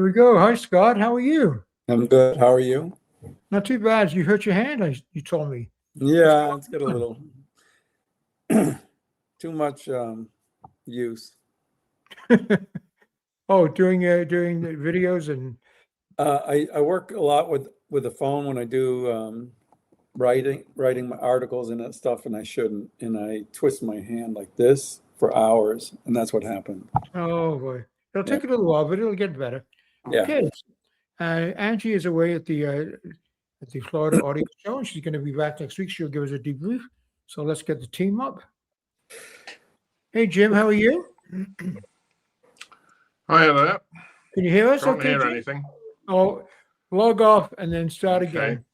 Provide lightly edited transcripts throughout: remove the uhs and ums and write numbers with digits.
There we go. Hi, Scott. How are you? I'm good. How are you? Not too bad. You hurt your hand, you told me. Yeah, it's got a little too much use. Oh, doing the videos and I work a lot with the phone when I do writing my articles and that stuff, and I shouldn't. And I twist my hand like this for hours, and that's what happened. oh boy, it'll take a little while, but it'll get better. Yeah. Okay. Angie is away at the Florida Audio Show, and she's going to be back next week. She'll give us a debrief. So let's get the team up. Hey, Jim, how are you? Hi there. Can you hear us? Can't Okay, hear Jim? anything. Oh, log off and then start again.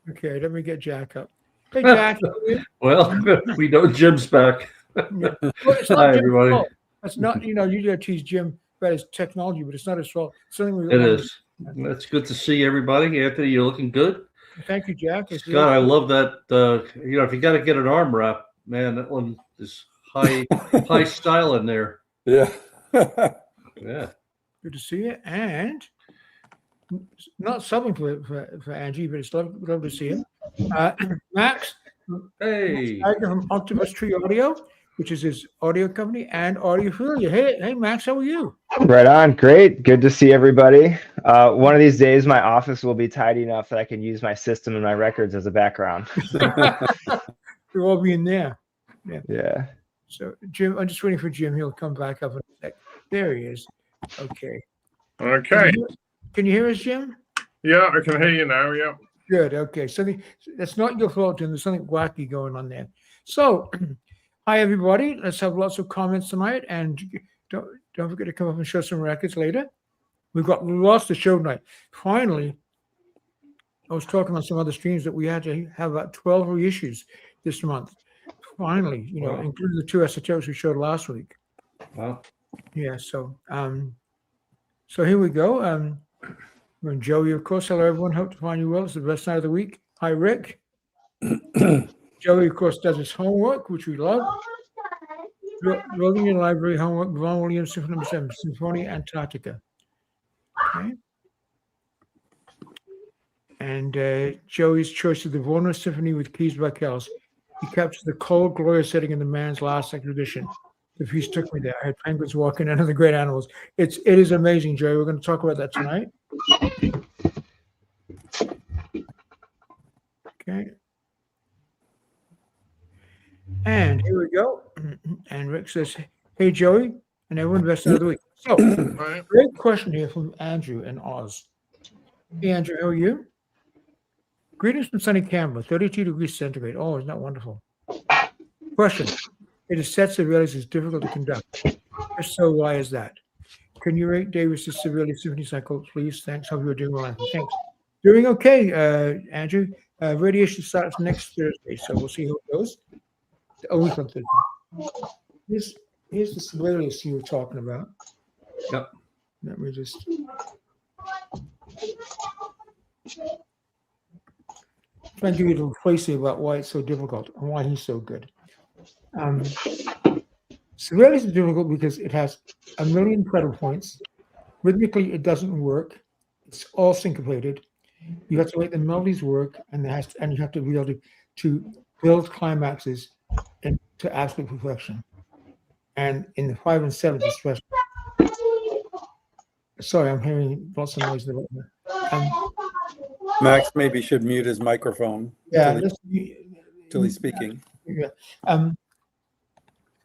Okay, let me get Jack up. Hey, Jack. How are you? Well, we know Jim's back. Yeah. Well, it's not Hi, Jim's everybody. fault. That's not, you gotta tease Jim about his technology, but it's not his fault. It is. It's good to see everybody. Anthony, you're looking good. Thank you, Jack. It's Scott, I really love that. If you got to get an arm wrap, man, that one is high style in there. Yeah. Yeah. good to see you. And not subbing for Angie, but it's love to see him. Max. Hey. From Octopus Tree Audio, which is his audio company, and Audiophilia. Hey, Max, how are you? Right on. Great. Good to see everybody. One of these days, my office will be tidy enough that I can use my system and my records as a background. We'll all be in there. Yeah. So, Jim, I'm just waiting for Jim. He'll come back up in a sec. There he is. Okay. Okay. Can you hear us, Jim? Yeah, I can hear you now. Yeah. Good. Okay. That's not your fault, Jim. There's something wacky going on there. So, hi, everybody. Let's have lots of comments tonight. And don't forget to come up and show some records later. We've got lots to show tonight. Finally, I was talking on some other streams that we had to have about 12 reissues this month. Finally, Wow. including the 2 esoterics we showed last week. Wow. Yeah, so here we go. And Joey, of course. Hello, everyone. Hope to find you well. It's the best night of the week. Hi, Rick. Joey, of course, does his homework, which we love. Building your library homework, Vaughan Williams, Symphony No. 7, Symphonia Antarctica. Okay. And Joey's choice of the Warner Symphony with keys by Kells. He captures the cold, glorious setting in the man's last extradition. The piece took me there. I had penguins walking and other great animals. It is amazing, Joey. We're going to talk about that tonight. Okay. And here we go. And Rick says, hey, Joey, and everyone, best of the week. So, great question here from Andrew in Oz. Hey, Andrew, how are you? Greetings from sunny Canberra, 32 degrees centigrade. Oh, isn't that wonderful? Question. It is set severely is difficult to conduct. If so, why is that? Can you rate Davis's severely symphony cycle, please? Thanks. Hope you're doing well, Anthony. Thanks. Doing okay, Andrew. Radiation starts next Thursday, so we'll see how it goes. A week on Thursday. Here's the severely you were talking about. Yep. Let me just. Trying to give you a little placing about why it's so difficult and why he's so good. Severely is difficult because it has a million pedal points. Rhythmically, it doesn't work. It's all syncopated. You have to make the melodies work, and you have to be able to build climaxes to absolute perfection. And in the 5 and 7, especially. Sorry, I'm hearing lots of noise in the background. Max maybe should mute his microphone. Yeah, till he's speaking. Yeah.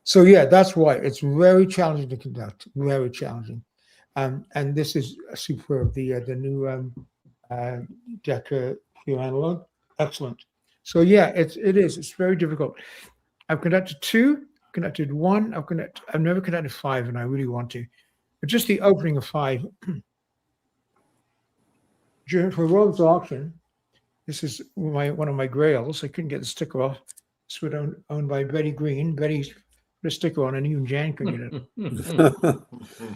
So yeah, that's why it's very challenging to conduct. Very challenging. And this is superb. The new Decca pure analog, excellent. So yeah, it is. It's very difficult. I've conducted 2, conducted 1. I've never conducted 5, and I really want to. But just the opening of 5. For Rogue's auction, this is one of my grails. I couldn't get the sticker off. This was owned by Betty Green. Betty's put a sticker on, and even Jan couldn't get it.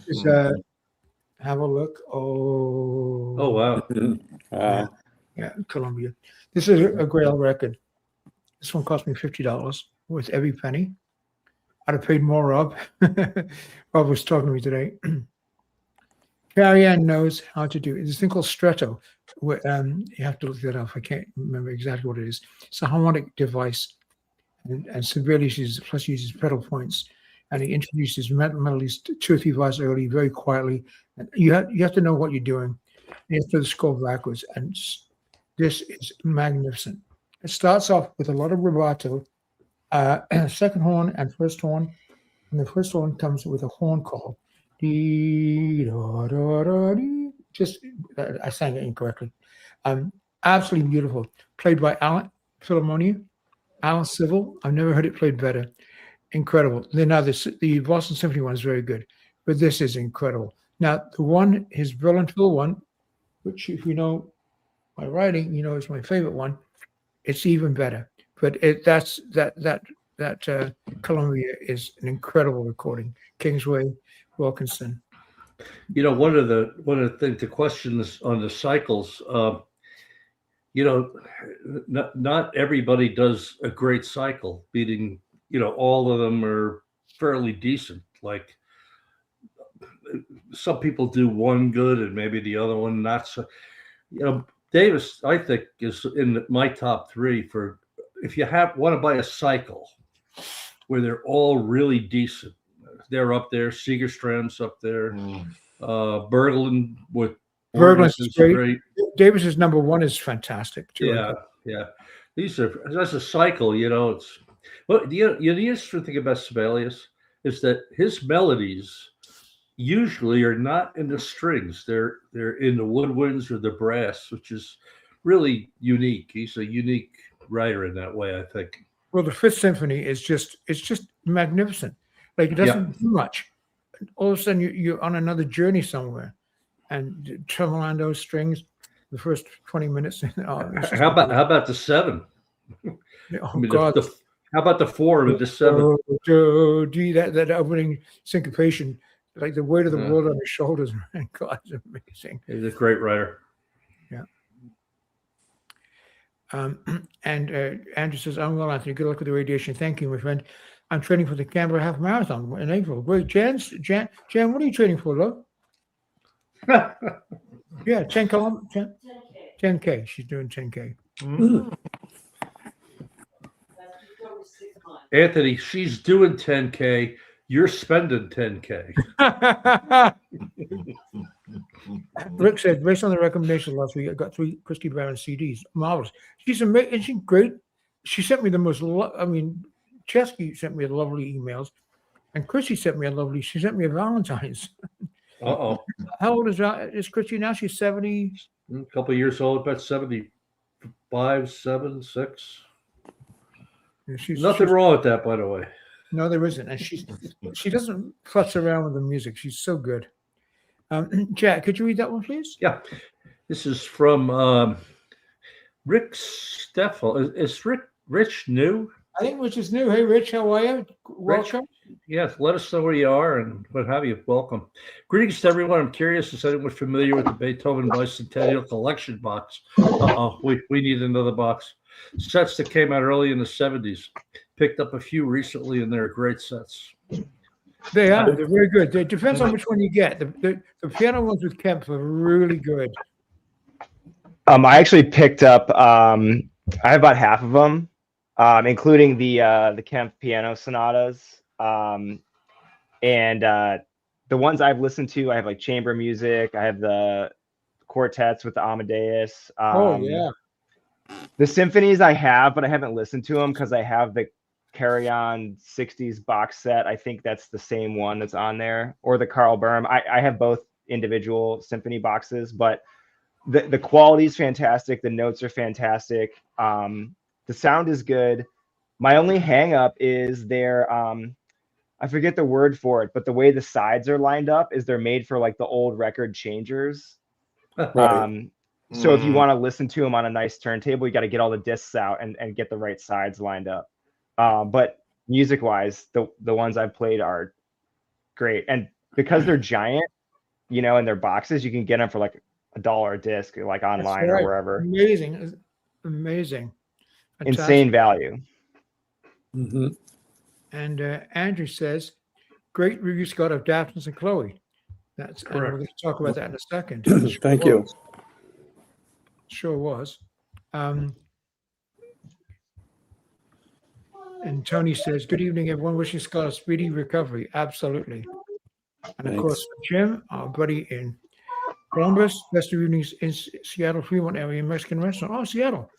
Just, have a look. Oh wow. Yeah, Columbia. This is a grail record. This one cost me $50, worth every penny. I'd have paid more, Rob. Rob was talking to me today. Karajan knows how to do it. There's a thing called stretto. Where, you have to look that up. I can't remember exactly what it is. It's a harmonic device, and severely uses pedal points, and he introduces melodies 2 or 3 bars early, very quietly. And you have to know what you're doing. You have to score backwards, and this is magnificent. It starts off with a lot of rubato, second horn and first horn, and the first horn comes with a horn call. Dee, da, da, da, dee. Just I sang it incorrectly. Absolutely beautiful. Played by Alan Philharmonia, Alan Civil. I've never heard it played better. Incredible. Then now the Boston Symphony one is very good, but this is incredible. Now the one, his Berlin Tour one, which if you know my writing, you know is my favorite one. It's even better. But Columbia is an incredible recording. Kingsway, Wilkinson. You know, one of the things to question is on the cycles. You know, not everybody does a great cycle. Meaning, you know, all of them are fairly decent. Like some people do one good and maybe the other one not so. You know, Davis, I think, is in my top 3 for if you want to buy a cycle where they're all really decent. They're up there. Segerstrom's up there. Berglund with Berglund's is great. Davis's number 1 is fantastic too. Yeah. That's a cycle. You know, it's the interesting thing about Sibelius is that his melodies usually are not in the strings. They're in the woodwinds or the brass, which is really unique. He's a unique writer in that way, I think. Well, the Fifth Symphony is just magnificent. Like it doesn't do much. All of a sudden you're on another journey somewhere, and tremolando strings. The first 20 minutes. How about the 7? Oh God! How about the 4 with the 7? That opening syncopation, like the weight of the world on his shoulders. Man, God, it's amazing. He's a great writer. Yeah. And Andrew says, "I'm well, Anthony. Good luck with the radiation. Thank you, my friend. I'm training for the Canberra Half Marathon in April. Great, Jan, what are you training for, love? Yeah, 10 kilometers, 10K. She's doing 10K. Anthony, she's doing 10K. You're spending 10K. Rick said, based on the recommendation last week, I got 3 Christy Brown CDs. Marvelous. She's amazing. Isn't she great? She sent me the most. Chesky sent me lovely emails, and Christy sent me she sent me a Valentine's. How old is Christy now? She's 70. A couple of years old, about 75, 7, 6. Nothing wrong with that, by the way. No, there isn't. And she doesn't futz around with the music. She's so good. Jack, could you read that one, please? Yeah. This is from Rick Steffel. Is Rich new? I think Rich is new. Hey, Rich, how are you? Welcome. Yes, let us know where you are and what have you. Welcome. Greetings to everyone. I'm curious, is anyone familiar with the Beethoven Bicentennial Collection box? We need another box. Sets that came out early in the 70s. Picked up a few recently, and they're great sets. They are. They're very good. It depends on which one you get. The piano ones with Kemp are really good. I actually picked up. I have about half of them, including the Kemp piano sonatas, and the ones I've listened to. I have like chamber music. I have the quartets with the Amadeus. The symphonies I have, but I haven't listened to them because I have the Karajan 60s box set. I think that's the same one that's on there, or the Carl Böhm. I have both individual symphony boxes, but the quality is fantastic. The notes are fantastic. The sound is good. My only hang up is their I forget the word for it, but the way the sides are lined up is they're made for like the old record changers. Right. So if you want to listen to them on a nice turntable, you got to get all the discs out and get the right sides lined up. But music wise, the ones I've played are great. And because they're giant, and they're boxes, you can get them for like $1 a disc, like online or wherever. Amazing. Fantastic. Insane value. Mm-hmm. And Andrew says, great review, Scott, of Daphnis and Chloe. That's and we're Correct. going to talk about that in a second. Thank you. Sure was. And Tony says, "Good evening, everyone. Wishing Scott a speedy recovery." Absolutely. And of course, Jim, our buddy in Columbus, best of evenings in Seattle, Fremont area, Mexican restaurant. Oh, Seattle.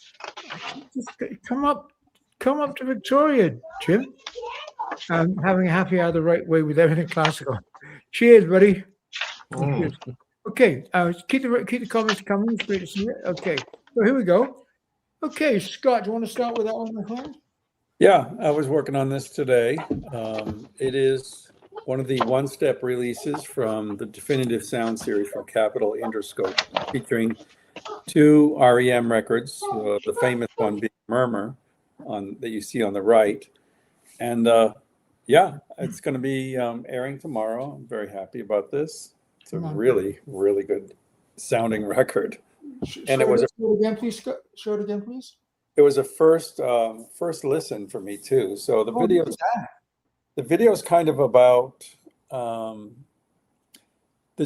Just come up to Victoria, Jim. Having a happy hour the right way with everything classical. Cheers, buddy. Cheers. Okay, keep the comments coming. It's great to see you. Okay, so here we go. Okay, Scott, do you want to start with that one, my friend? Yeah, I was working on this today. It is one of the one-step releases from the Definitive Sound series from Capitol Interscope, featuring 2 REM records, the famous one being Murmur that you see on the right. And yeah, it's going to be airing tomorrow. I'm very happy about this. It's a really, really good sounding record. And it was show it again, please, Scott. Show it again, please. It was a first listen for me too. So the video is kind of about the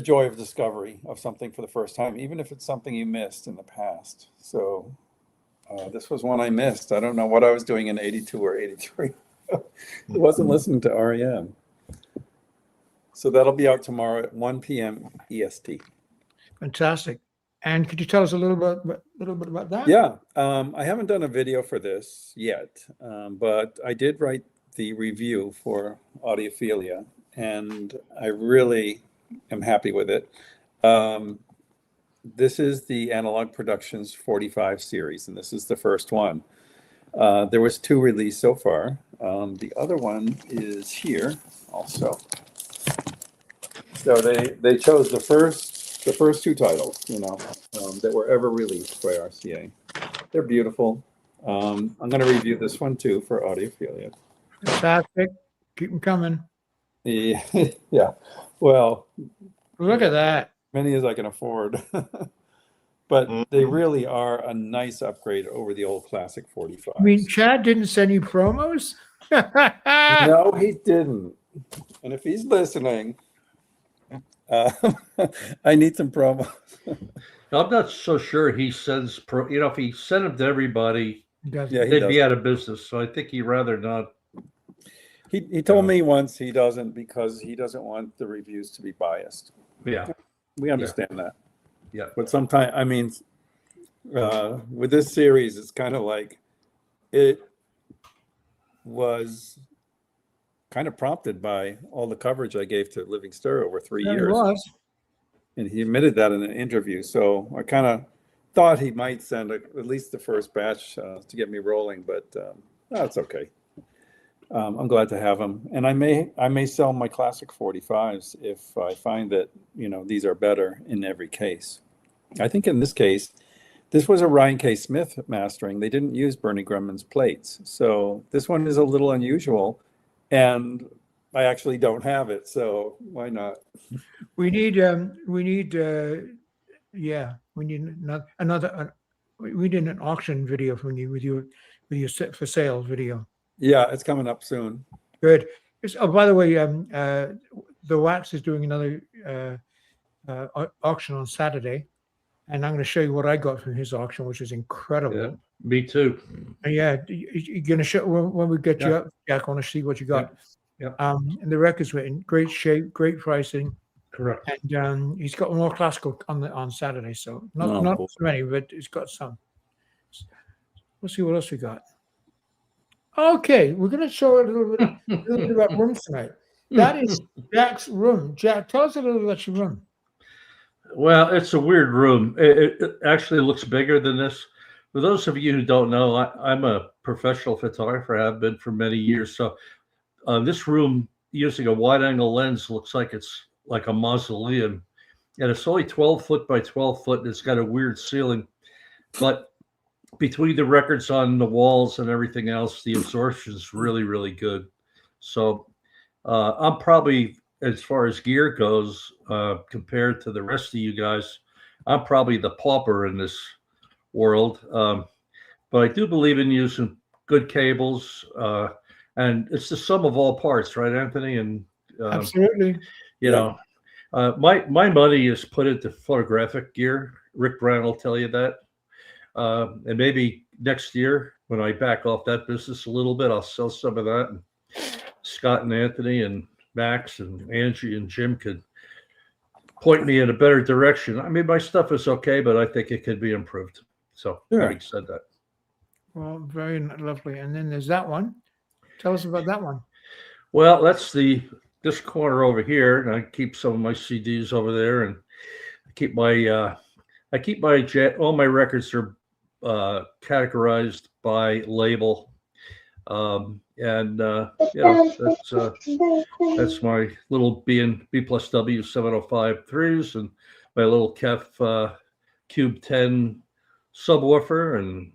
joy of discovery of something for the first time, even if it's something you missed in the past. So this was one I missed. I don't know what I was doing in 82 or 83. It wasn't listening to REM. So that'll be out tomorrow at 1 p.m. EST. Fantastic. And could you tell us a little bit about that? Yeah, I haven't done a video for this yet, but I did write the review for Audiophilia, and I really am happy with it. This is the Analog Productions 45 series, and this is the first one. There was 2 released so far. The other one is here also. So they chose the first 2 titles, that were ever released by RCA. They're beautiful. I'm going to review this one too for Audiophilia. Fantastic. Keep them coming. Yeah. Well, Look at that. many as I can afford. But they really are a nice upgrade over the old classic 45. I mean, Chad didn't send you promos? No, he didn't. And if he's listening, I need some promos. I'm not so sure he sends if he sent them to everybody, Yeah, they'd be out of business. So I think he'd rather not. He told me once he doesn't, because he doesn't want the reviews to be biased. Yeah. We understand that. Yeah. But sometimes, I mean, with this series, it's kind of like it was kind of prompted by all the coverage I gave to Living Stir over 3 There it years. was. And he admitted that in an interview. So I kind of thought he might send at least the first batch to get me rolling, but that's okay. I'm glad to have them. And I may sell my classic 45s if I find that, these are better in every case. I think in this case, this was a Ryan K. Smith mastering. They didn't use Bernie Grumman's plates. So this one is a little unusual, and I actually don't have it. So why not? We need another, we need an auction video from you with your set for sale video. Yeah, it's coming up soon. Good. Oh, by the way, the Wax is doing another auction on Saturday, and I'm going to show you what I got from his auction, which is incredible. Yeah, me too. And yeah, you're going to show when we get you up, Jack. I want to see what you got. Yeah. And the records were in great shape, great pricing. Correct. And he's got more classical on Saturday, so not cool. so many, but he's got some. Let's see what else we got. Okay, we're going to show a little bit about rooms tonight. That is Jack's room. Jack, tell us a little bit about your room. Well, it's a weird room. It actually looks bigger than this. For those of you who don't know, I'm a professional photographer. I've been for many years. So this room, using a wide-angle lens, looks like it's like a mausoleum. And it's only 12 foot by 12 foot, and it's got a weird ceiling. But between the records on the walls and everything else, the absorption is really, really good. So I'm probably, as far as gear goes, compared to the rest of you guys, I'm probably the pauper in this world. But I do believe in using good cables, and it's the sum of all parts, right, Anthony? And Absolutely. My money is put into photographic gear. Rick Brown will tell you that. And maybe next year, when I back off that business a little bit, I'll sell some of that. And Scott and Anthony and Max and Angie and Jim could point me in a better direction. I mean, my stuff is okay, but I think it could be improved. So, having said that. Well, very lovely. And then there's that one. Tell us about that one. Well, that's this corner over here, and I keep some of my CDs over there, and I keep my all my records are categorized by label, and you know, that's my little B plus W 705 threes and my little Kef Cube 10 subwoofer, and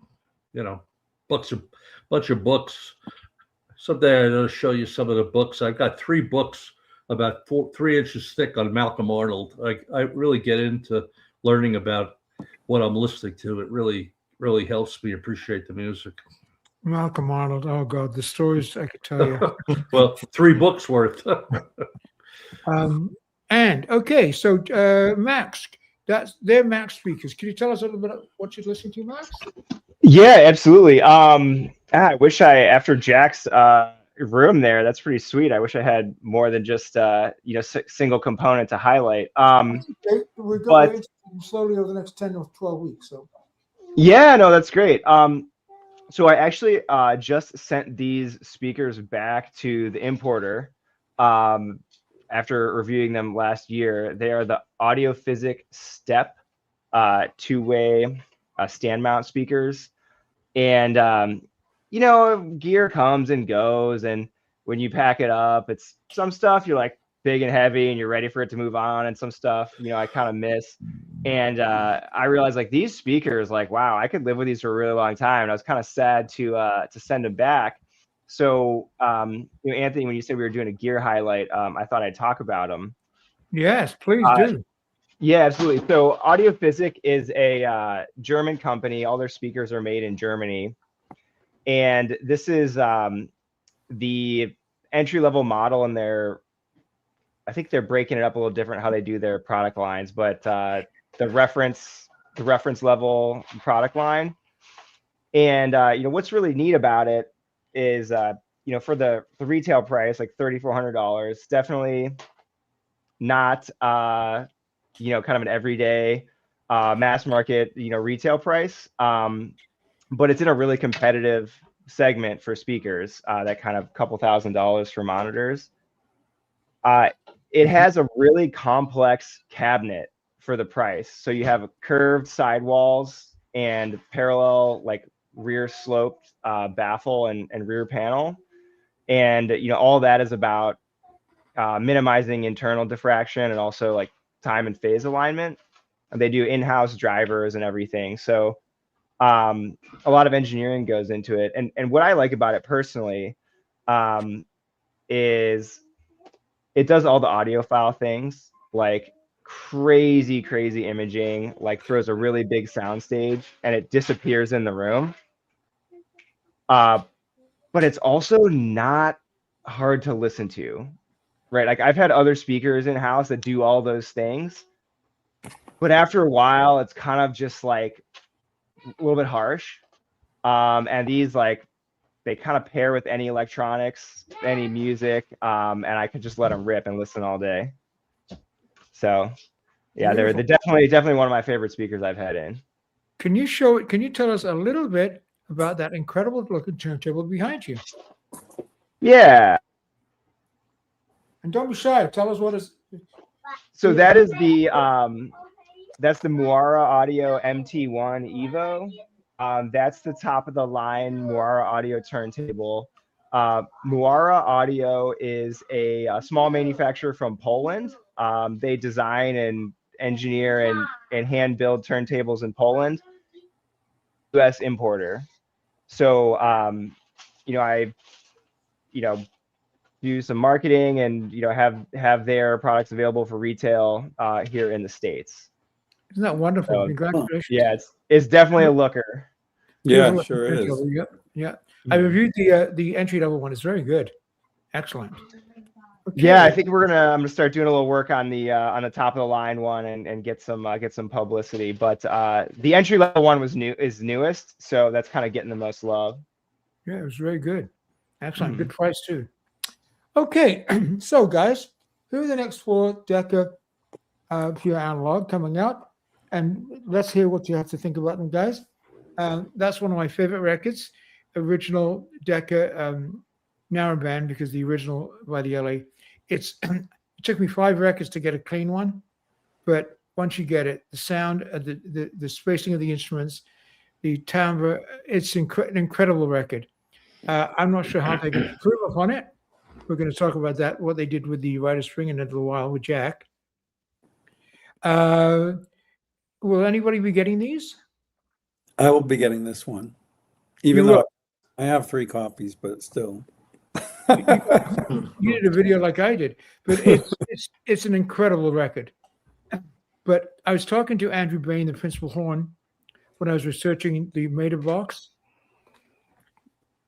you know, bunch of books. Someday I'll show you some of the books. I've got 3 books about 3 inches thick on Malcolm Arnold. I really get into learning about what I'm listening to. It really helps me appreciate the music. Malcolm Arnold. Oh God, the stories I could tell you. Well, 3 books worth. And okay, so Max, they're Max speakers. Can you tell us a little bit of what you're listening to, Max? Yeah, absolutely. I wish after Jack's room there, that's pretty sweet. I wish I had more than just single component to highlight. We're going slowly over the next 10 or 12 weeks. So yeah, no, that's great. So I actually just sent these speakers back to the importer after reviewing them last year. They are the Audiophysic Step 2-way stand mount speakers. And gear comes and goes, and when you pack it up, it's some stuff you're like big and heavy and you're ready for it to move on, and some stuff I kind of miss. And I realized like these speakers, like, wow, I could live with these for a really long time. And I was kind of sad to send them back. So Anthony, when you said we were doing a gear highlight, I thought I'd talk about them. Yes, please do. Yeah, absolutely. So Audiophysic is a German company. All their speakers are made in Germany. And this is the entry-level model in I think they're breaking it up a little different how they do their product lines, but the reference level product line. And what's really neat about it is for the retail price, like $3,400, definitely not kind of an everyday mass market retail price, but it's in a really competitive segment for speakers, that kind of couple $1,000s for monitors. It has a really complex cabinet for the price. So you have curved sidewalls and parallel like rear sloped baffle and rear panel. And all that is about minimizing internal diffraction and also like time and phase alignment. And they do in-house drivers and everything. So a lot of engineering goes into it. And what I like about it personally is it does all the audiophile things, like crazy imaging, like throws a really big sound stage and it disappears in the room. But it's also not hard to listen to, right? Like I've had other speakers in house that do all those things, but after a while, it's kind of just like a little bit harsh. And these they kind of pair with any electronics, any music, and I could just let them rip and listen all day. So yeah, they're definitely one of my favorite speakers I've had in. Can you tell us a little bit about that incredible looking turntable behind you? Yeah. And don't be shy. Tell us what is. So that is that's the Muara Audio MT1 Evo. That's the top of the line Muara Audio turntable. Muara Audio is a small manufacturer from Poland. They design and engineer and hand build turntables in Poland. US importer. So I do some marketing and have their products available for retail here in the States. Isn't that wonderful? So, congratulations. Yeah, it's definitely a looker. Yeah, it sure is. Yeah. I reviewed the entry level one. It's very good. Excellent. Yeah, I Okay. think I'm gonna start doing a little work on the top of the line one and get some publicity. But the entry level one is newest, so that's kind of getting the most love. Yeah, it was very good. Excellent. Good price too. Okay, so guys, here are the next 4 Decca pure analog coming out, and let's hear what you have to think about them, guys. That's one of my favorite records, original Decca narrowband, because the original by the LA. It took me 5 records to get a clean one, but once you get it, the sound, the spacing of the instruments, the timbre, it's an incredible record. I'm not sure how they're going to improve upon it. We're going to talk about that, what they did with the Rider Spring in a little while with Jack. Will anybody be getting these? I will be getting this one, even though I have 3 copies, but still. You did a video like I did, but it's an incredible record. But I was talking to Andrew Bain, the principal horn, when I was researching the Mater box,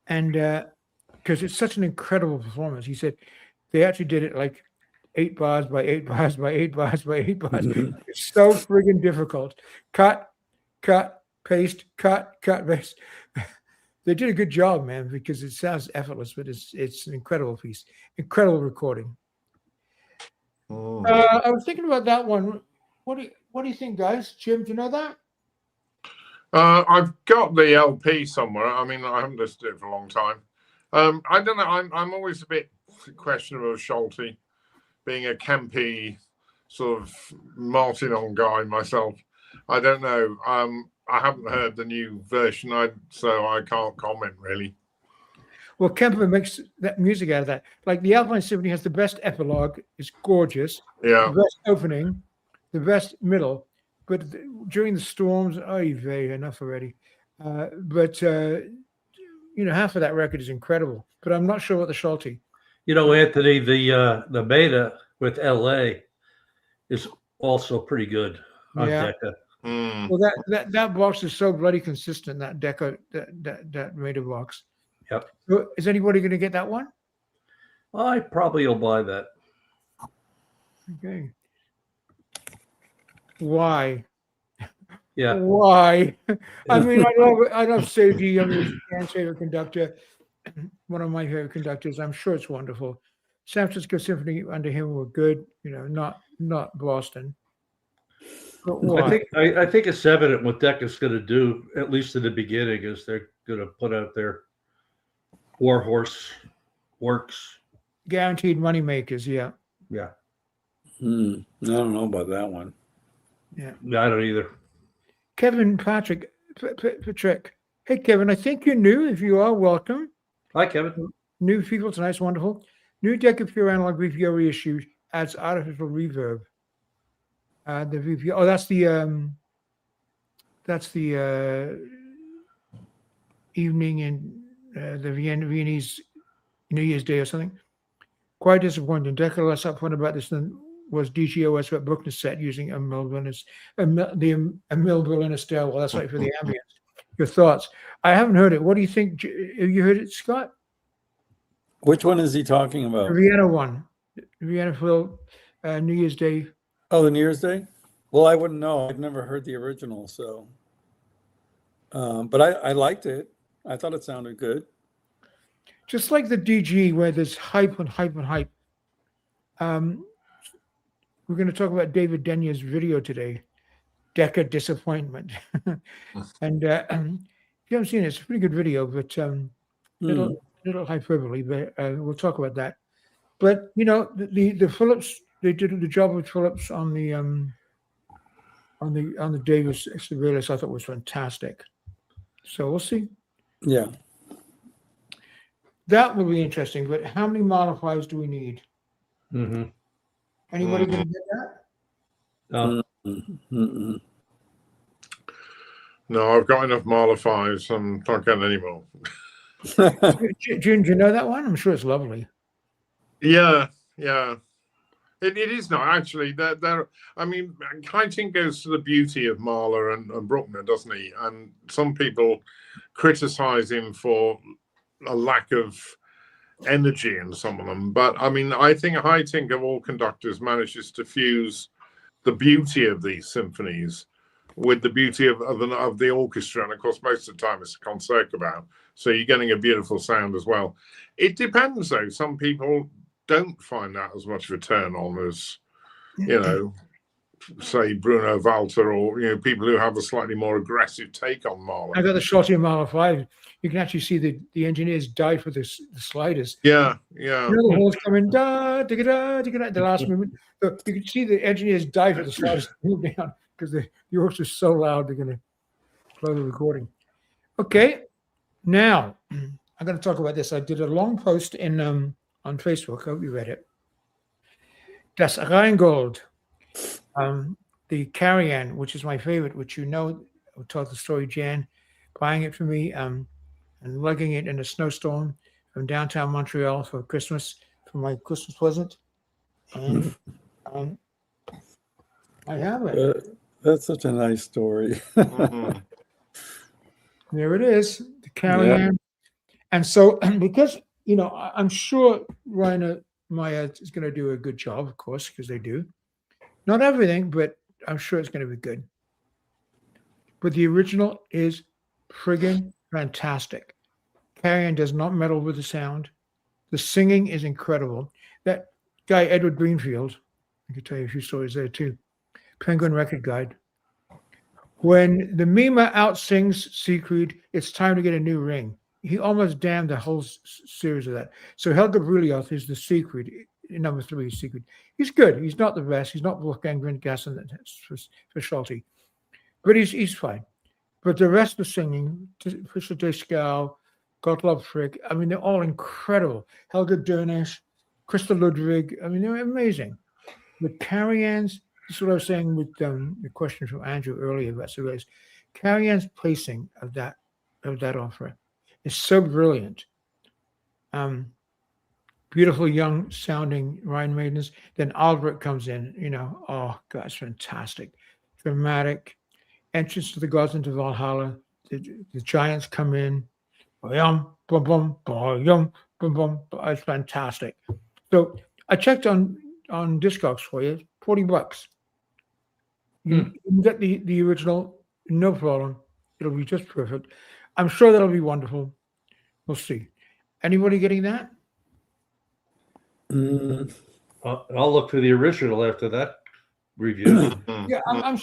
and because it's such an incredible performance, he said they actually did it like 8 bars by 8 bars by 8 bars by 8 bars. It's so friggin' difficult. Cut, paste, cut, paste. They did a good job, man, because it sounds effortless, but it's an incredible piece, incredible recording. I was thinking about that one. What do you think, guys? Jim, do you know that? I've got the LP somewhere. I mean, I haven't listened to it for a long time. I don't know. I'm always a bit questionable of Schulte, being a campy sort of Martin-on guy myself. I don't know. I haven't heard the new version, so I can't comment really. Well, Kemper makes that music out of that. Like the Alpine Symphony has the best epilogue. It's gorgeous. Yeah. The best opening, the best middle. But during the storms, enough already. But half of that record is incredible. But I'm not sure what the Schulte. You know, Anthony, the beta with LA is also pretty good on Decca. Well, that box is so bloody consistent. That Decca, that Mater box. Yep. So is anybody going to get that one? I probably will buy that. Okay. Why? Yeah. Why? I mean, I love Seiji. I mean, Dan's favorite conductor, one of my favorite conductors. I'm sure it's wonderful. San Francisco Symphony under him were good. Not Boston. But why? I think it's evident what Decca's going to do, at least in the beginning, is they're going to put out their Warhorse works. Guaranteed money makers. Yeah. Yeah. I don't know about that one. Yeah. I don't either. Kevin Patrick. Hey, Kevin, I think you're new. If you are, welcome. Hi, Kevin. New people tonight's wonderful. New Decca Pure Analog VPO reissue adds artificial reverb. The VPO. Oh, that's the evening in the Viennese New Year's Day or something. Quite disappointing. Decca less upfront about this than was DGOS what Bruckner set using a Mill Berliner stairwell. Well, that's right for the ambience. Your thoughts? I haven't heard it. What do you think? Have you heard it, Scott? Which one is he talking about? The Vienna one. Vienna Phil, New Year's Day. Oh, the New Year's Day? Well, I wouldn't know. I've never heard the original, so. But I liked it. I thought it sounded good. Just like the DG, where there's hype and hype and hype. We're going to talk about David Denya's video today, Decca Disappointment. And if you haven't seen it, it's a pretty good video, but little hyperbole, but we'll talk about that. But, the Phillips, they did the job with Phillips on the Davis Sibelius, I thought was fantastic. So we'll see. Yeah. That will be interesting, but how many modifiers do we need? Mm-hmm. Anybody going to get that? No, I've got enough modifiers. I'm not getting any more. June, do you know that one? I'm sure it's lovely. Yeah. It is not actually. I mean, Keating goes to the beauty of Mahler and Bruckner, doesn't he? And some people criticize him for a lack of energy in some of them. But I mean, I think Haitink of all conductors manages to fuse the beauty of these symphonies with the beauty of the orchestra, and of course, most of the time it's a concertgebouw, so you're getting a beautiful sound as well. It depends, though. Some people don't find that as much of a turn on as, you know, say Bruno Walter, or people who have a slightly more aggressive take on Mahler. I got the Shorty Mahler 5. You can actually see the engineers dive for the sliders. Yeah. The horns come in, da, digga, da, digga, da, the last movement. So you can see the engineers dive for the sliders to move down because the orchestra's so loud they're going to slow the recording. Okay, now I'm going to talk about this. I did a long post in on Facebook. I hope you read it. Das Rheingold, the Karajan, which is my favorite, which I told the story, Jan, buying it for me and lugging it in a snowstorm from downtown Montreal for Christmas, for my Christmas present. And I have it. That's such a nice story. Mhm. There it is, the Karajan. Yeah. And so, because, I'm sure Rainer Meyer is going to do a good job, of course, because they do. Not everything, but I'm sure it's going to be good. But the original is friggin' fantastic. Karajan does not meddle with the sound. The singing is incredible. That guy, Edward Greenfield, I could tell you a few stories there too. Penguin Record Guide. When the Mima outsings Siegfried, it's time to get a new ring. He almost damned the whole series of that. So Helge Brülioth is the Siegfried, number 3 Siegfried. He's good. He's not the best. He's not Wolfgang Grindgassen for Schulte. But he's fine. But the rest of the singing, Fischer Dieskau, Gottlob Frick, I mean, they're all incredible. Helga Durnisch, Christa Ludwig, I mean, they're amazing. The Karajan's, this is what I was saying with the question from Andrew earlier about Sibelius. Karajan's placing of that opera is so brilliant. Beautiful young sounding Rhine maidens. Then Albrecht comes in, oh God, it's fantastic. Dramatic. Entrance to the gods into Valhalla. The giants come in. Boom, boom, boom, boom, boom, boom. It's fantastic. So I checked on Discogs for you. $40. You can get the original, no problem. It'll be just perfect. I'm sure that'll be wonderful. We'll see. Anybody getting that? I'll look for the original after that review. Yeah, I'm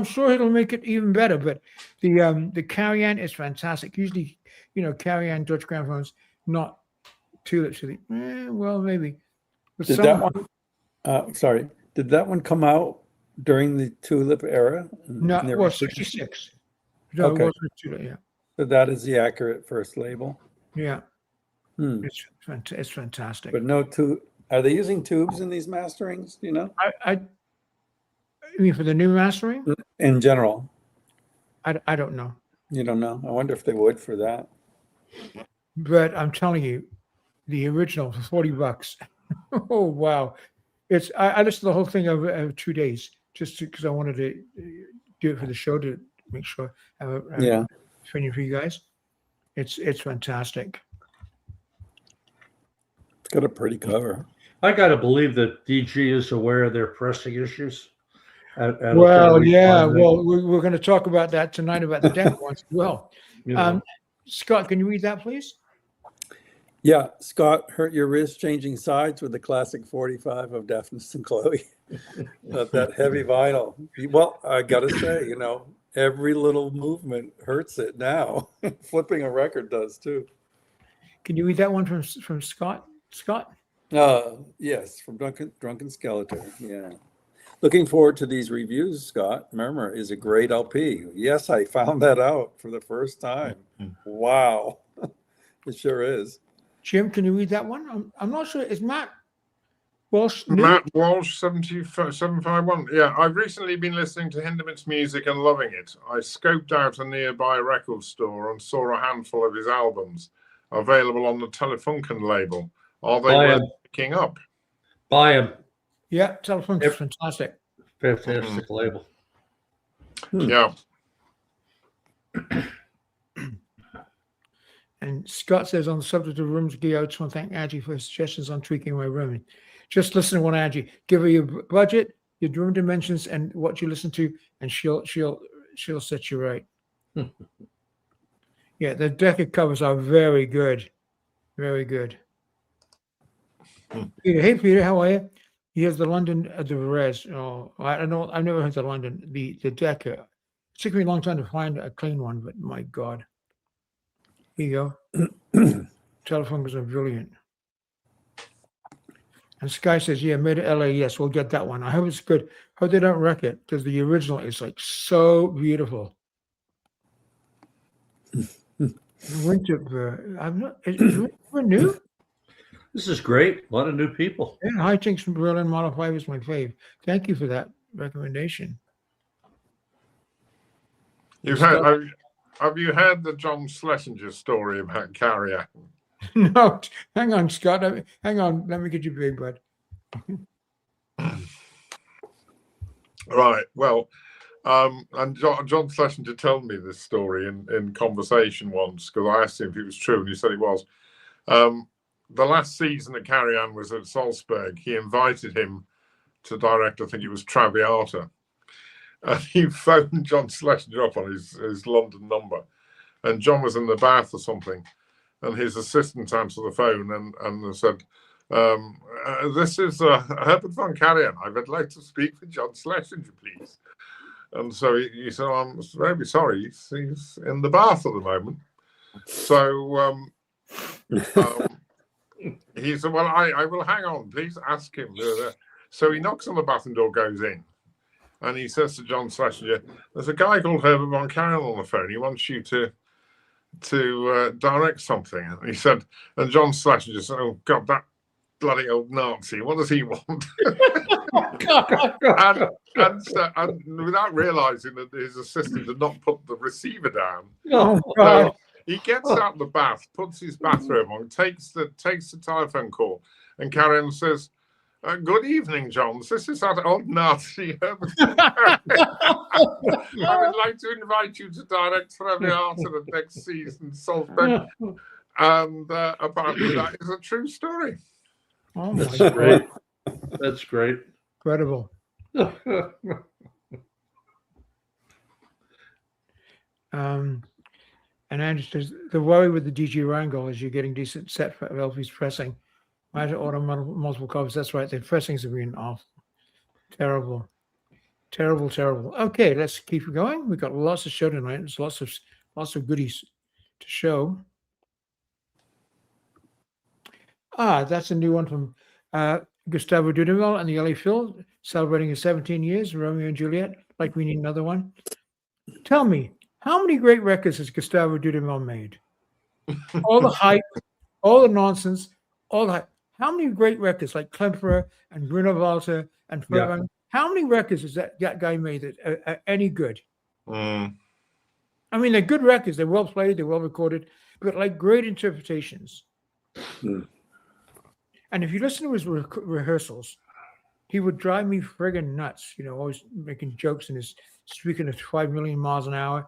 sure it'll make it even better. But the Karajan is fantastic. Usually, Karajan Dutch gramophones, not tulips. Well, maybe. But did that one come out during the tulip era? No, it was 66. No, okay. It wasn't tulip, yeah. So that is the accurate first label. Yeah. It's fantastic. But no are they using tubes in these masterings? Do you know? I mean, for the new mastering? In general. I don't know. You don't know? I wonder if they would for that. But I'm telling you, the original for $40. Oh, wow. I listened to the whole thing over 2 days just because I wanted to do it for the show to make sure I have a opinion for you guys. It's fantastic. It's got a pretty cover. I got to believe that DG is aware of their pressing issues. Well, yeah. Well, we're going to talk about that tonight about the Decca ones as well. Scott, can you read that, please? Yeah, Scott, hurt your wrist changing sides with the classic 45 of Daphnis and Chloe. That heavy vinyl. Well, I got to say, every little movement hurts it now. Flipping a record does too. Can you read that one from Scott? Scott? Yes, from Drunken Skeletor. Yeah. Looking forward to these reviews, Scott. Murmur is a great LP. Yes, I found that out for the first time. Wow. It sure is. Jim, can you read that one? I'm not sure. Is Matt Walsh? Matt Walsh, 751. Yeah, I've recently been listening to Hindemith's music and loving it. I scoped out a nearby record store and saw a handful of his albums available on the Telefunken label. Are they worth picking up? Buy them. Yeah, Telefunken is fantastic. Fantastic label. Yeah. And Scott says, on the subject of rooms gear, I just want to thank Angie for her suggestions on tweaking my room. Just listen to one Angie. Give her your budget, your room dimensions, and what you listen to, and she'll set you right. Yeah, the Decca covers are very good. Very good. Peter, hey Peter, how are you? Here's the London the Res. Oh, I don't know. I've never heard the London, the Decca. It took me a long time to find a clean one, but my God. Here you go. Telephones are brilliant. And Sky says, yeah, made it LA. Yes, we'll get that one. I hope it's good. Hope they don't wreck it, because the original is like so beautiful. Winter, I'm not. Is Winter new? This is great. A lot of new people. Yeah, High-Tinks from Berlin Model 5 is my fave. Thank you for that recommendation. Have you heard the John Schlesinger story about Karajan? No, hang on, Scott. Hang on. Let me get you big, bud. Right. Well, and John Schlesinger told me this story in conversation once, because I asked him if it was true, and he said it was. The last season that Karajan was at Salzburg, he invited him to direct, I think it was Traviata. And he phoned John Schlesinger up on his London number. And John was in the bath or something. And his assistant answered the phone and said, this is Herbert von Karajan. I would like to speak with John Schlesinger, please. And so he said, I'm very sorry. He's in the bath at the moment. So he said, well, I will hang on. Please ask him. So he knocks on the bathroom door, goes in. And he says to John Schlesinger, there's a guy called Herbert von Karajan on the phone. He wants you to direct something. And he said, and John Schlesinger said, oh, God, that bloody old Nazi. What does he want? and without realizing that his assistant had not put the receiver down, God. He gets out of the bath, puts his bathrobe on, takes the telephone call, and Karajan says, good evening, John. This is that old Nazi. I would like to invite you to direct Traviata the next season, Salzburg. And apparently that is a true story. Oh my That's God. great. That's great. Incredible. And Andrew says, the worry with the DG Wrangle is you're getting decent set for LP's pressing. I had to order multiple copies. That's right. The pressings have been awful. Terrible. Terrible, terrible. Okay, let's keep going. We've got lots of show tonight. There's lots of goodies to show. That's a new one from Gustavo Dudamel and the LA Phil, celebrating his 17 years, Romeo and Juliet, like we need another one. Tell me, how many great records has Gustavo Dudamel made? All the hype, all the nonsense, all the hype. How many great records like Klemperer and Bruno Walter and Furman? Yeah. How many records has that guy made that are any good? I mean, they're good records. They're well played. They're well recorded, but like great interpretations. And if you listen to his rehearsals, he would drive me friggin' nuts. You know, always making jokes and his speaking at 5 million miles an hour,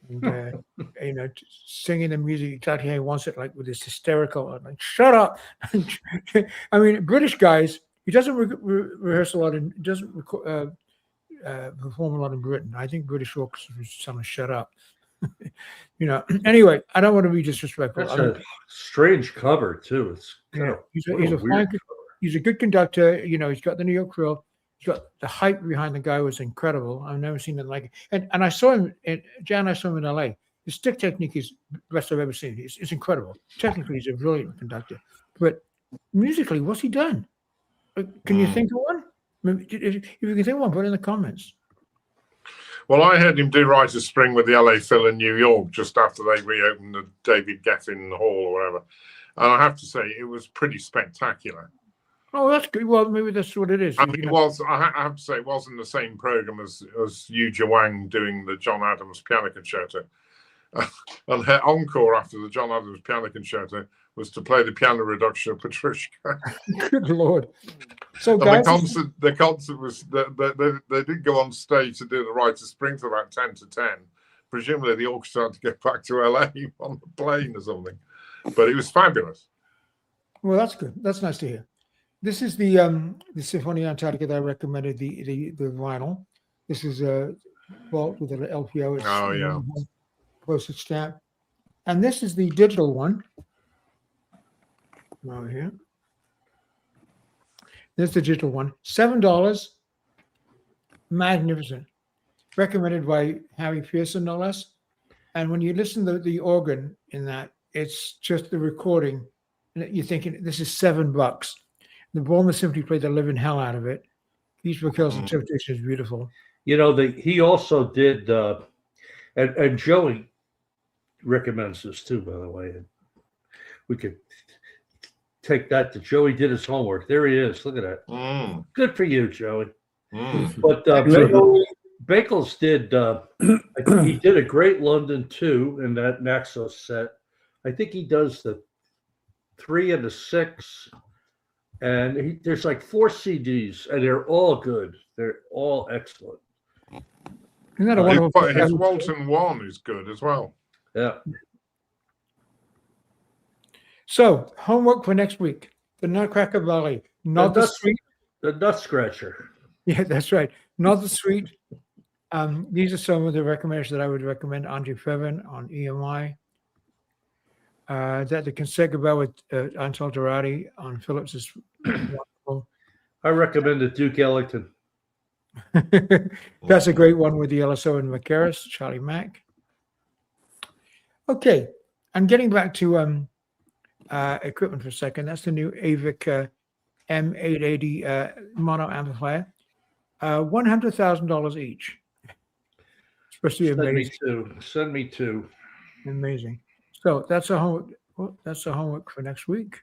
and you know, singing the music exactly how he wants it, like with this hysterical, like shut up. I mean, British guys. He doesn't rehearse a lot and doesn't perform a lot in Britain. I think British orchestras tell him shut up. You know. Anyway, I don't want to be disrespectful. That's a strange cover too. It's he's a good conductor. You know, he's got the New York Krill. He's got the hype behind the guy was incredible. I've never seen it like it. And I saw him I saw him in LA. His stick technique is the best I've ever seen. It's incredible. Technically, he's a brilliant conductor. But musically, what's he done? Can you think of one? If you can think of one, put it in the comments. Well, I heard him do Rite of Spring with the LA Phil in New York just after they reopened the David Geffen Hall or whatever. And I have to say, it was pretty spectacular. Oh, that's good. Well, maybe that's what it is. I mean, I have to say, it wasn't the same program as Yu Wang doing the John Adams Piano Concerto. And her encore after the John Adams Piano Concerto was to play the piano reduction of Patricia. Good Lord. So guys, the concert was, they did go on stage to do the Rite of Spring for about 10 to 10, presumably the orchestra had to get back to LA on the plane or something. But it was fabulous. Well, that's good. That's nice to hear. This is the Sinfonia Antarctica that I recommended, the vinyl. This is a vault with an LPO. It's Oh, yeah. postage stamp. And this is the digital one. Over here. There's the digital one. $7. Magnificent. Recommended by Harry Pearson, no less. And when you listen to the organ in that, it's just the recording. You're thinking, this is $7. The Bournemouth Symphony played the living hell out of it. Each vocals interpretation is beautiful. You know, he also did, and Joey recommends this too, by the way. And we could take that to Joey did his homework. There he is. Look at that. Good for you, Joey. But Bakels did, he did a great London 2 in that Naxos set. I think he does the 3 and the 6. And there's like 4 CDs, and they're all good. They're all excellent. Isn't that a wonderful? His Walton 1 is good as well. Yeah. So, homework for next week. The Nutcracker Ballet. Not the Suite. The Nut Scratcher. Yeah, that's right. Not the Suite. These are some of the recommendations that I would recommend. Andre Fevin on EMI. That the Concerto with Antal Dorati on Philips is wonderful. I recommend the Duke Ellington. That's a great one with the LSO and Macaris, Charlie Mack. Okay, I'm getting back to equipment for a second. That's the new AVIC M880 mono amplifier. $100,000 each. Supposed to be amazing. Send me two. Amazing. So that's a homework. Well, that's a homework for next week.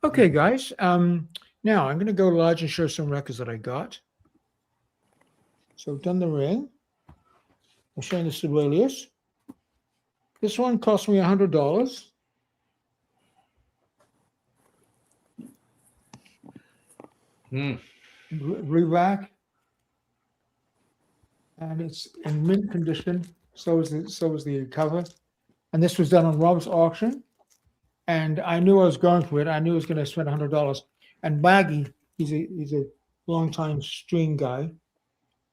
Okay, guys. Now I'm going to go large and show some records that I got. So I've done the ring. I'm showing the Sibelius. This one cost me $100. Reback, and it's in mint condition. So is the cover. And this was done on Rob's auction. And I knew I was going for it. I knew I was going to spend $100. And Baggy, he's a long-time string guy.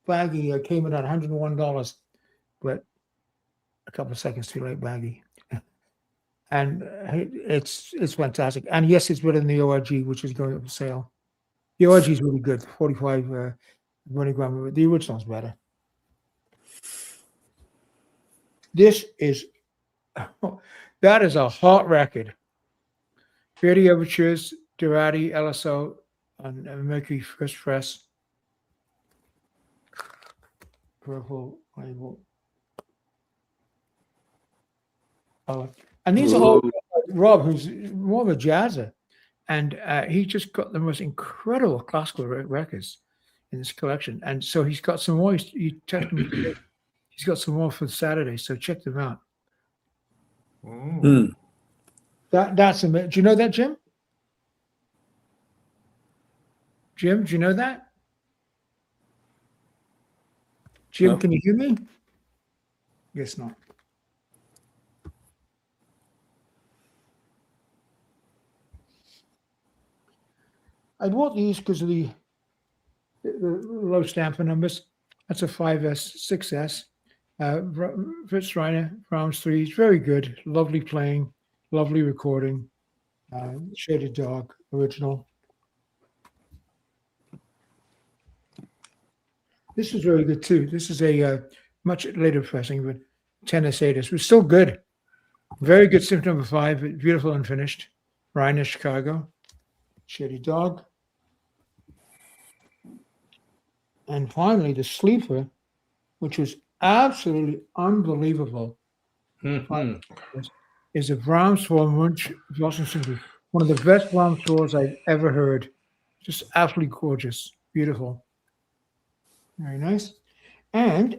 Baggy came in at $101, but a couple of seconds too late, Baggy. And it's fantastic. And yes, it's better than the ORG, which is going up for sale. The ORG is really good, 45 monogram, but the original's better. This is, that is a hot record. 30 overtures, Dorati, LSO, and Mercury First Press. Purple label. And these are all Rob, who's more of a jazzer. And he just got the most incredible classical records in this collection. And so he's got some more. He texted me today. He's got some more for Saturday. So check them out. That's amazing. Do you know that, Jim? Jim, do you know that? Jim, can you hear me? Guess not. I bought these because of the low stamper numbers. That's a 5S, 6S. Fritz Reiner, Brahms 3s, very good. Lovely playing, lovely recording. Shaded Dog, original. This is very good too. This is a much later pressing, but Tennis Atis was still good. Very good Symphony number 5, beautiful unfinished. Reiner, Chicago. Shady Dog. And finally, the Sleeper, which was absolutely unbelievable, is a Brahms for Munch Boston Symphony. One of the best Brahms scores I've ever heard. Just absolutely gorgeous, beautiful. Very nice. And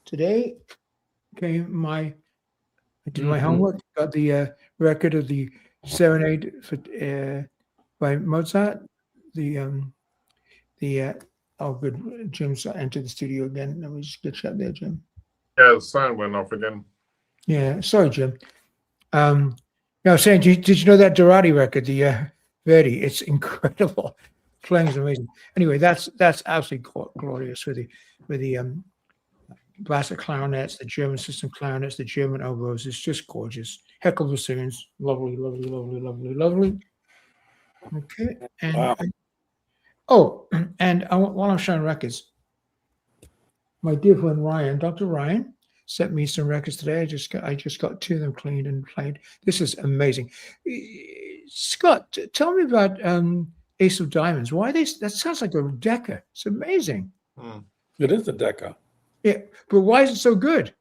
today came I did my homework, got the record of the Serenade for, by Mozart, the Oh, good. Jim's entered the studio again. Let me just get you up there, Jim. Yeah, the sound went off again. Yeah, sorry, Jim. Yeah, I was saying, did you know that Dorati record, the Verdi? It's incredible. Playing is amazing. Anyway, that's absolutely glorious with the Bassett clarinets, the German system clarinets, the German oboes. It's just gorgeous. Heck of bassoons. Lovely, lovely, lovely, lovely, lovely. Okay. And Wow. and while I'm showing records, my dear friend Ryan, Dr. Ryan, sent me some records today. I just got two of them cleaned and played. This is amazing. Scott, tell me about Ace of Diamonds. Why that sounds like a Decca. It's amazing. It is a Decca. Yeah, but why is it so good?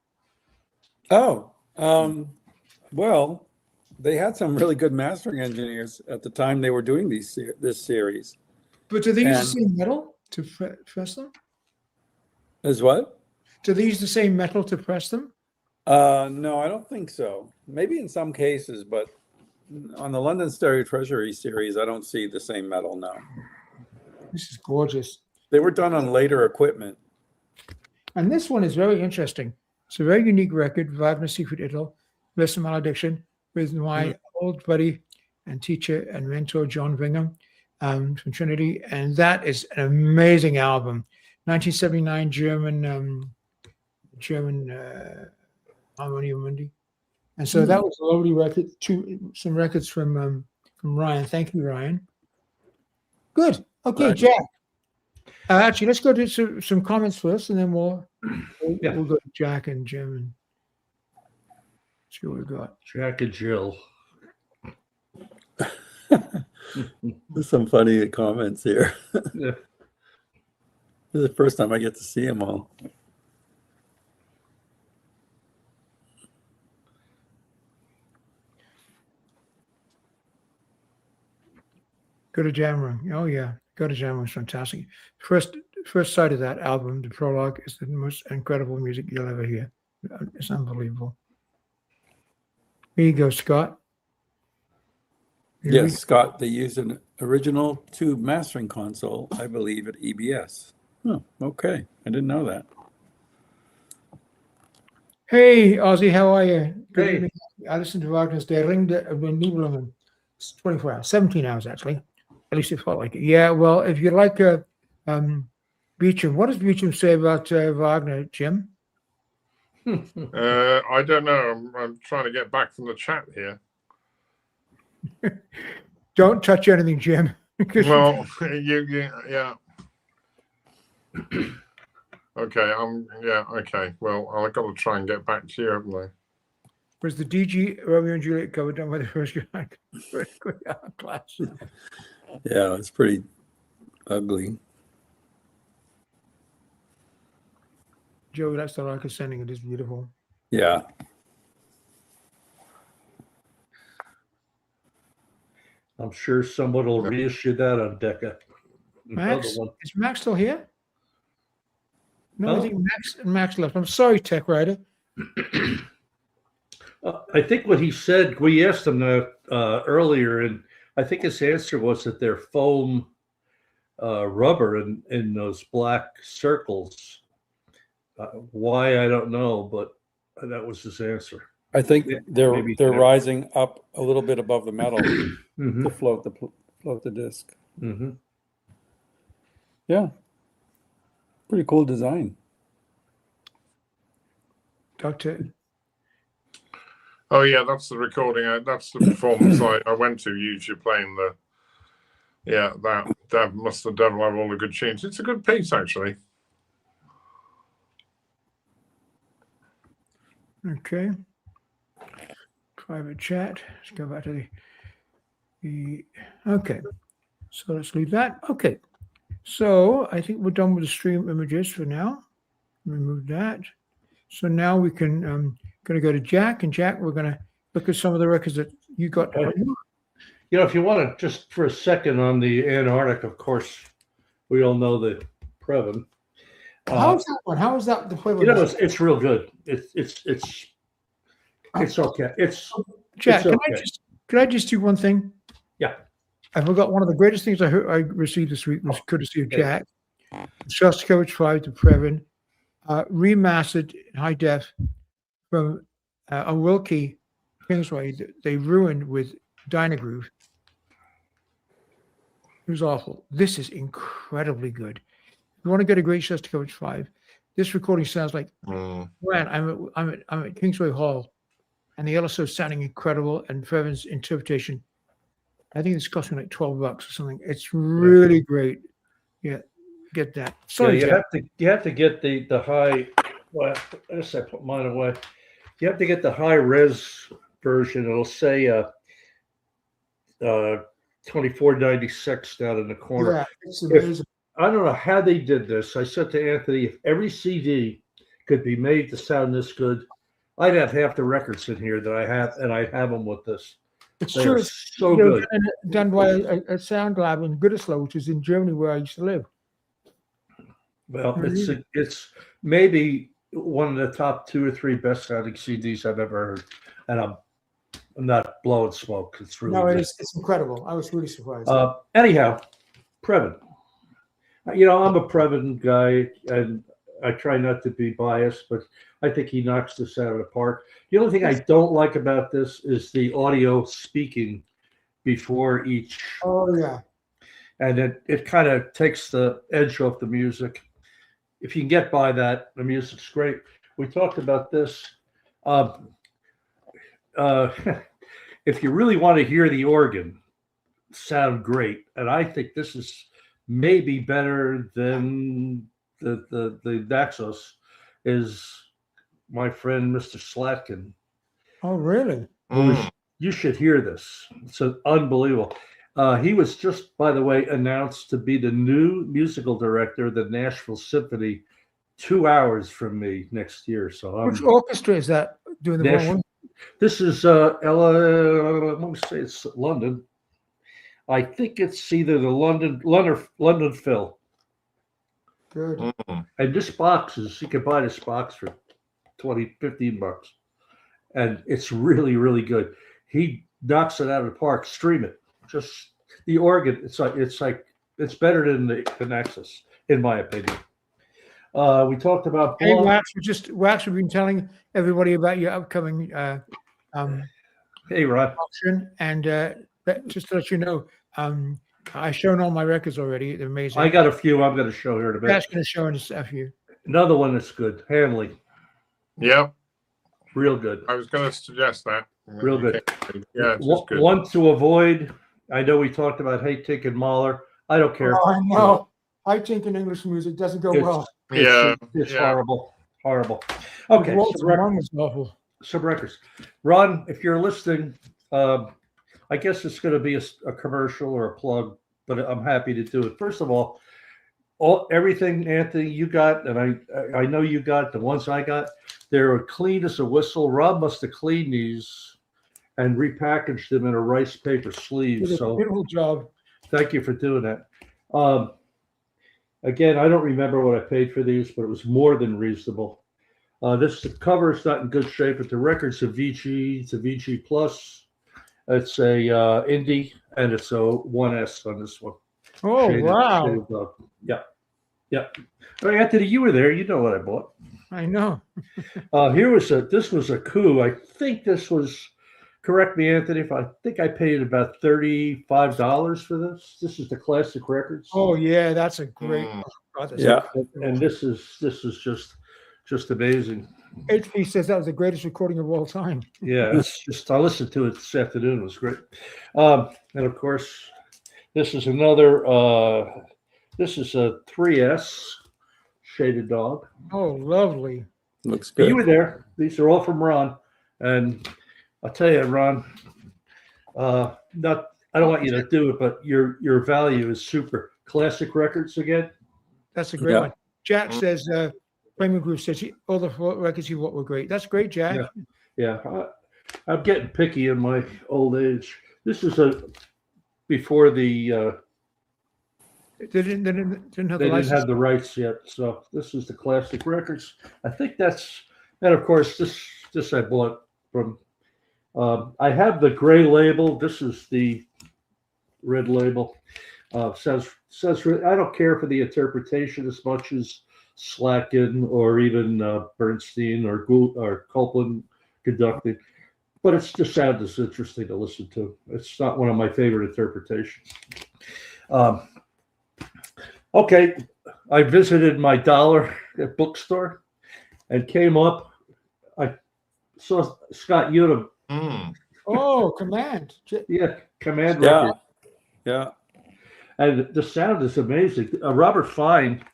Oh, well, they had some really good mastering engineers at the time they were doing this series. But do they use the And- same metal to press them? Is what? Do they use the same metal to press them? No, I don't think so. Maybe in some cases, but on the London Stereo Treasury series, I don't see the same metal now. This is gorgeous. They were done on later equipment. And this one is very interesting. It's a very unique record, Wagner Secret Idyll, Verse and Malediction, with my old buddy and teacher and mentor, John Bingham, from Trinity. And that is an amazing album. 1979 German Harmonia Mundi. And so that was a lovely record. Some records from Ryan. Thank you, Ryan. Good. Okay, Right. Jack. Actually, let's go to some comments first, and then we'll go to Jack and Jim and see what we got. Jack and Jill. There's some funny comments here. Yeah. This is the first time I get to see them all. Go to Jam Room. Oh yeah, go to Jam Room. It's fantastic. First side of that album, the prologue, is the most incredible music you'll ever hear. It's unbelievable. Here you go, Scott. Here we- Yes, Scott, they used an original tube mastering console, I believe, at EBS. Oh, okay. I didn't know that. Hey, Ozzy, how are you? Good Hey. evening. I listened to Wagner's Der Ring der Nibelungen. It's 24 hours, 17 hours actually. At least it felt like it. Yeah, well, if you like Beecham, what does Beecham say about Wagner, Jim? I don't know. I'm trying to get back from the chat here. Don't touch anything, Jim. Well, yeah. Okay, okay. Well, I've got to try and get back to you, haven't I? Was the DG Romeo and Juliet cover done by the first guy? Class. Yeah, it's pretty ugly. Joe, that's the like of sending. It is beautiful. Yeah. I'm sure someone will reissue that on Decca. Max, Another one. is Max still here? No, I No. think Max left. I'm sorry, Tech Rider. I think what he said, we asked him that earlier, and I think his answer was that they're foam rubber in those black circles. Why, I don't know, but that was his answer. I think they're Maybe- rising up a little bit above the metal Mm-hmm. to float the disc. Mm-hmm. Yeah. Pretty cool design. Doctor. Oh yeah, that's the recording. That's the performance I went to. Usually playing the. Yeah, that must have done have all the good tunes. It's a good piece actually. Okay. Private chat. Let's go back to the okay. So let's leave that. Okay. So I think we're done with the stream images for now. Remove that. So now we can going to go to Jack, and Jack, we're going to look at some of the records that you got. Okay. You know, if you want to just for a second on the Antarctic, of course, we all know the Previn. How's that one? How is that the play? You know, it's real good. It's okay. Jack, it's can I just do one thing? Yeah. I forgot one of the greatest things I received this week was courtesy of Okay. Jack. Shostakovich 5 to Previn, remastered in high def from a Wilkie Kingsway that they ruined with Dynagroove. It was awful. This is incredibly good. If you want to get a great Shostakovich 5, this recording sounds like, man, I'm at Kingsway Hall, and the LSO is sounding incredible, and Previn's interpretation, I think this cost me like $12 or something. It's really great. Yeah, get that. Sorry, Yeah, Jeff. you have to get the high. Well, I guess I put mine away. You have to get the high res version. It'll say 2496 down in the corner. Yeah, it's amazing. I don't know how they did this. I said to Anthony, if every CD could be made to sound this good, I'd have half the records in here that I have, and I'd have them with this. It's They true. are It's so good. done by a sound lab in Gütersloh, which is in Germany, where I used to live. Well, it's maybe one of the top 2 or 3 best sounding CDs I've ever heard, and I'm not blowing smoke. It's really No, good. it's incredible. I was really surprised. Anyhow, Previn. You know, I'm a Previn guy, and I try not to be biased, but I think he knocks this out of the park. The only thing I don't like about this is the audio speaking before each. Oh yeah. And it kind of takes the edge off the music. If you can get by that, the music's great. We talked about this. If you really want to hear the organ sound great, and I think this is maybe better than the Naxos, is my friend Mr. Slatkin. Oh really? You should hear this. It's unbelievable. He was just, by the way, announced to be the new musical director of the Nashville Symphony 2 hours from me next year. So Which orchestra is that doing the one? This is Ella. Let me say it's London. I think it's either the London Phil. Good. And this box is, you can buy this box for $15. And it's really, really good. He knocks it out of the park. Stream it. Just the organ. It's better than the Nexus, in my opinion. We talked about Hey, Wax, we've been telling everybody about your upcoming hey, Rod. auction, and just to let you know, I've shown all my records already. They're amazing. I got a few I'm going to show here in a minute. That's going to show in a few. Another one that's good. Hanley. Yeah, Real good. I was going to suggest that. Real good. Yeah, it's just good. One to avoid. I know we talked about Haytink and Mahler. I don't care. Oh, I know. I think in English music doesn't go well. It's Yeah. horrible. Okay, Waltz One was awful. some records. Ron, if you're listening, I guess it's going to be a commercial or a plug, but I'm happy to do it. First of all, everything, Anthony, you got, and I know you got, the ones I got, they're clean as a whistle. Rob must have cleaned these and repackaged them in a rice paper sleeve. Did a So beautiful job. thank you for doing that. Again, I don't remember what I paid for these, but it was more than reasonable. The cover is not in good shape, but the record's a VG. It's a VG Plus. It's a indie, and it's a 1S on this one. Oh, Shaded- wow. shaded, yeah. Oh, Anthony, you were there. You know what I bought. I know. This was a coup. I think this was, correct me, Anthony, if I think I paid about $35 for this. This is the Classic Records. Oh, yeah, that's a great. God, that's Yeah. And this is just amazing. HP says that was the greatest recording of all time. Yeah, it's just, I listened to it this afternoon. It was great. And of course, this is another, this is a 3S Shaded Dog. Oh, lovely. Looks But you good. were there. These are all from Ron. And I'll tell you, Ron, I don't want you to do it, but your value is super. Classic Records again. That's a great Yeah. one. Jack says, Flaming Groove says all the records you bought were great. That's great, Jack. Yeah. I'm getting picky in my old age. This is before the They didn't have they the didn't license. have the rights yet. So this is the Classic Records. I think and of course this I bought from. I have the gray label. This is the red label. says I don't care for the interpretation as much as Slacken or even Bernstein or Copland conducting, but it's the sound is interesting to listen to. It's not one of my favorite interpretations. Okay, I visited my dollar bookstore and came up. I saw Scott Unum. Oh, Command. Yeah, Command Yeah. record. Yeah. And the sound is amazing. Robert Fine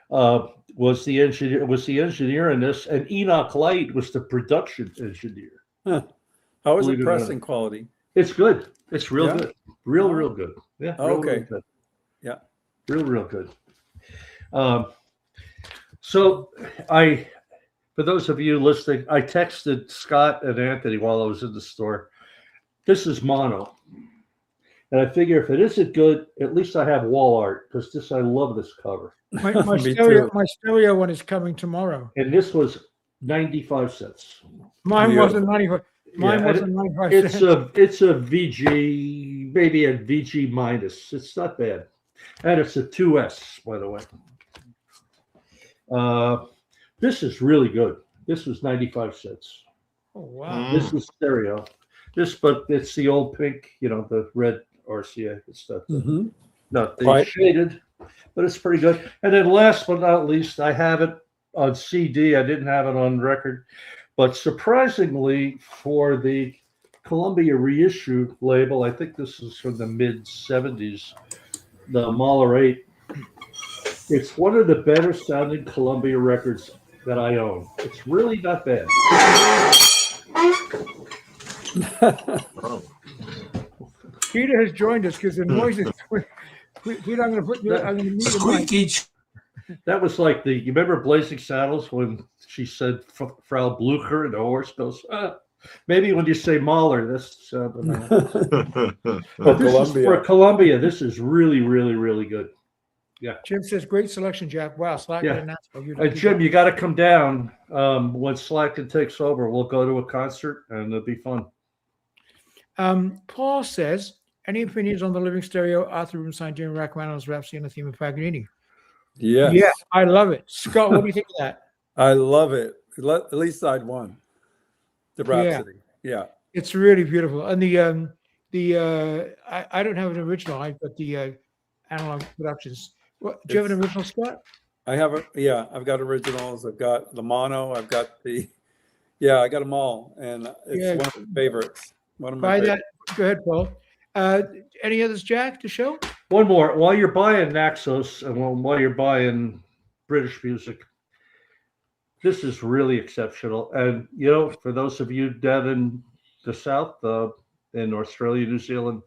was the engineer in this, and Enoch Light was the production engineer. Huh. How is Believe it it or not. pressing quality? It's good. It's real Yeah? good. Real good. Yeah. Okay. Real good. Yeah. Real good. So for those of you listening, I texted Scott and Anthony while I was in the store. This is mono. And I figure if it isn't good, at least I have wall art because I love this cover. My Me stereo, too. my stereo one is coming tomorrow. And this was 95 cents. Mine Yeah. wasn't 95. Mine Yeah, wasn't 95 It's cents. a VG, maybe a VG minus. It's not bad. And it's a 2S, by the way. This is really good. This was 95 cents. Oh, wow. This is stereo. But it's the old pink, the red RCA. It's not, Mm-hmm. not the Right. shaded, but it's pretty good. And then last but not least, I have it on CD. I didn't have it on record. But surprisingly, for the Columbia reissue label, I think this is from the mid-70s, the Mahler 8. It's one of the better sounding Columbia records that I own. It's really not bad. Peter has joined us because the noises. Peter, I'm going to put you. I'm going to mute the mic. Squeaky. That was like you remember Blazing Saddles when she said Frau Blucher and the horse goes, maybe when you say Mahler, that's For but this is Columbia. for Columbia. This is really, really, really good. Jim says, great selection, Jack. Wow, Slack Yeah. and Nashville. You Jim, you got to come down when Slacken takes over. We'll go to a concert and it'll be fun. Paul says, any opinions on the living stereo Arthur Rubinstein during Rachmaninoff's Rhapsody on the theme of Paganini? Yes. Yeah, I love it. Scott, what do you think of that? I love it. At least side one. The Rhapsody. Yeah. It's really beautiful. And I don't have an original, but the analog productions. What, do you have an original, Scott? I have I've got originals. I've got the mono. I've got I got them all. And it's one of my favorites. One of my Buy favorites. that. Go ahead, Paul. Any others, Jack, to show? One more. While you're buying Naxos and while you're buying British music, this is really exceptional. And, for those of you down in the South, in Australia, New Zealand,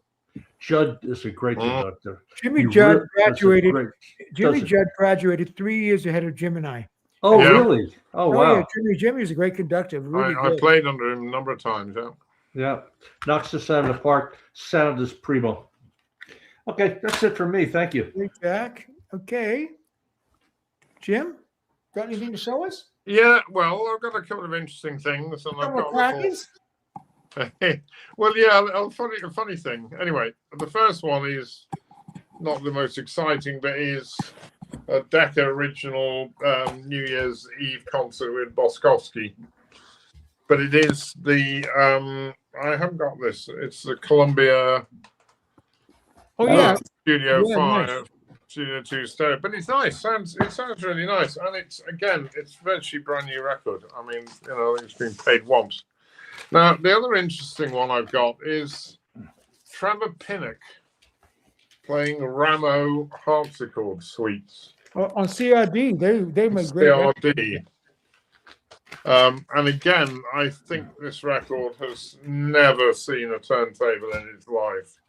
Judd is a great conductor. Jimmy Judd graduated. Jimmy Judd graduated 3 years ahead of Jim and I. Oh, Yeah. really? Oh, wow. Yeah, Jimmy is a great conductor. Really I good. played under him a number of times. Yeah. Yeah. Knocks us out of the park. Sound is primo. Okay, that's it for me. Thank you. Great, Jack. Okay. Jim, got anything to show us? Yeah, well, I've got a couple of interesting things, and I've Couple got of a little... crackers? Well, yeah, a funny thing. Anyway, the first one is not the most exciting, but is a Decca original New Year's Eve concert with Boskovsky. But it is the I haven't got this. It's the Columbia Oh, yeah. Studio Yeah, 5, nice. Studio 2 stereo. But it's nice. It sounds really nice, and it's virtually brand new record. I mean, it's been paid once. Now, the other interesting one I've got is Trevor Pinnock playing Rameau harpsichord suites. On CRD, they make great records. CRD. And again, I think this record has never seen a turntable in its life.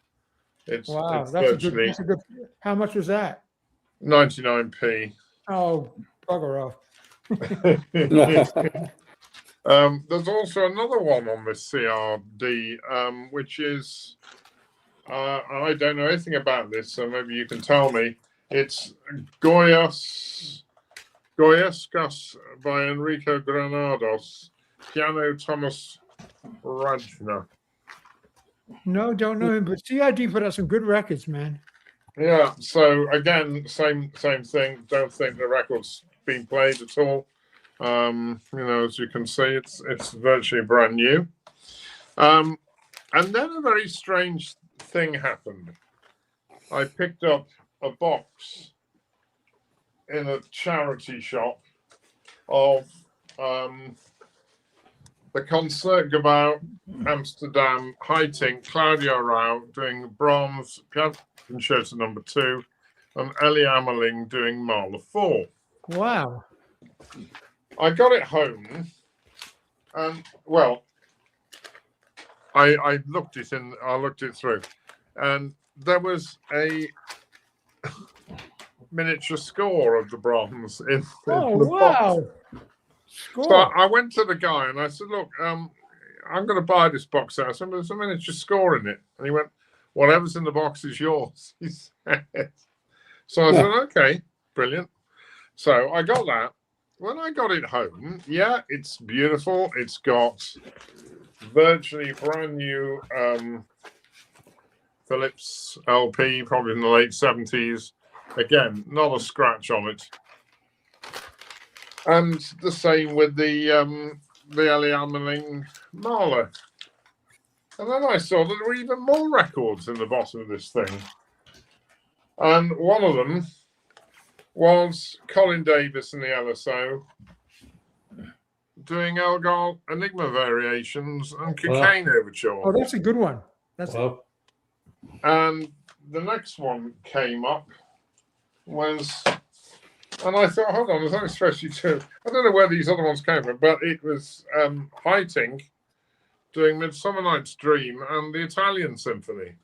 Wow, it's that's virtually a good. How much was that? 99p. Oh, bugger off. There's also another one on this CRD, which is, I don't know anything about this, so maybe you can tell me. It's Goyascas by Enrico Granados, piano Thomas Rajna. No, don't know him, but CID put out some good records, man. Yeah. So again, same thing. Don't think the record's been played at all. As you can see, it's virtually brand new. And then a very strange thing happened. I picked up a box in a charity shop of the Concertgebouw Amsterdam Haitink Claudio Rau doing Brahms Piano Concerto No. 2 and Elie Ameling doing Mahler 4. Wow. I got it home and I looked it through, and there was a miniature score of the Brahms in Oh, the box. wow. Score. So I went to the guy and I said, "Look, I'm going to buy this box out. So there's a miniature score in it." And he went, "Whatever's in the box is yours," he said. So I said, "Okay, brilliant." So I got that. When I got it home, yeah, it's beautiful. It's got virtually brand new Philips LP, probably in the late 70s. Again, not a scratch on it. And the same with the Elie Ameling Mahler. And then I saw that there were even more records in the bottom of this thing. And one of them was Colin Davis and the LSO doing Elgar Enigma Variations and Cocaine Overture. Oh, that's a good one. That's And the next one came up was, and I thought, hold on, there's only especially two. I don't know where these other ones came from, but it was Haitink doing Midsummer Night's Dream and the Italian Symphony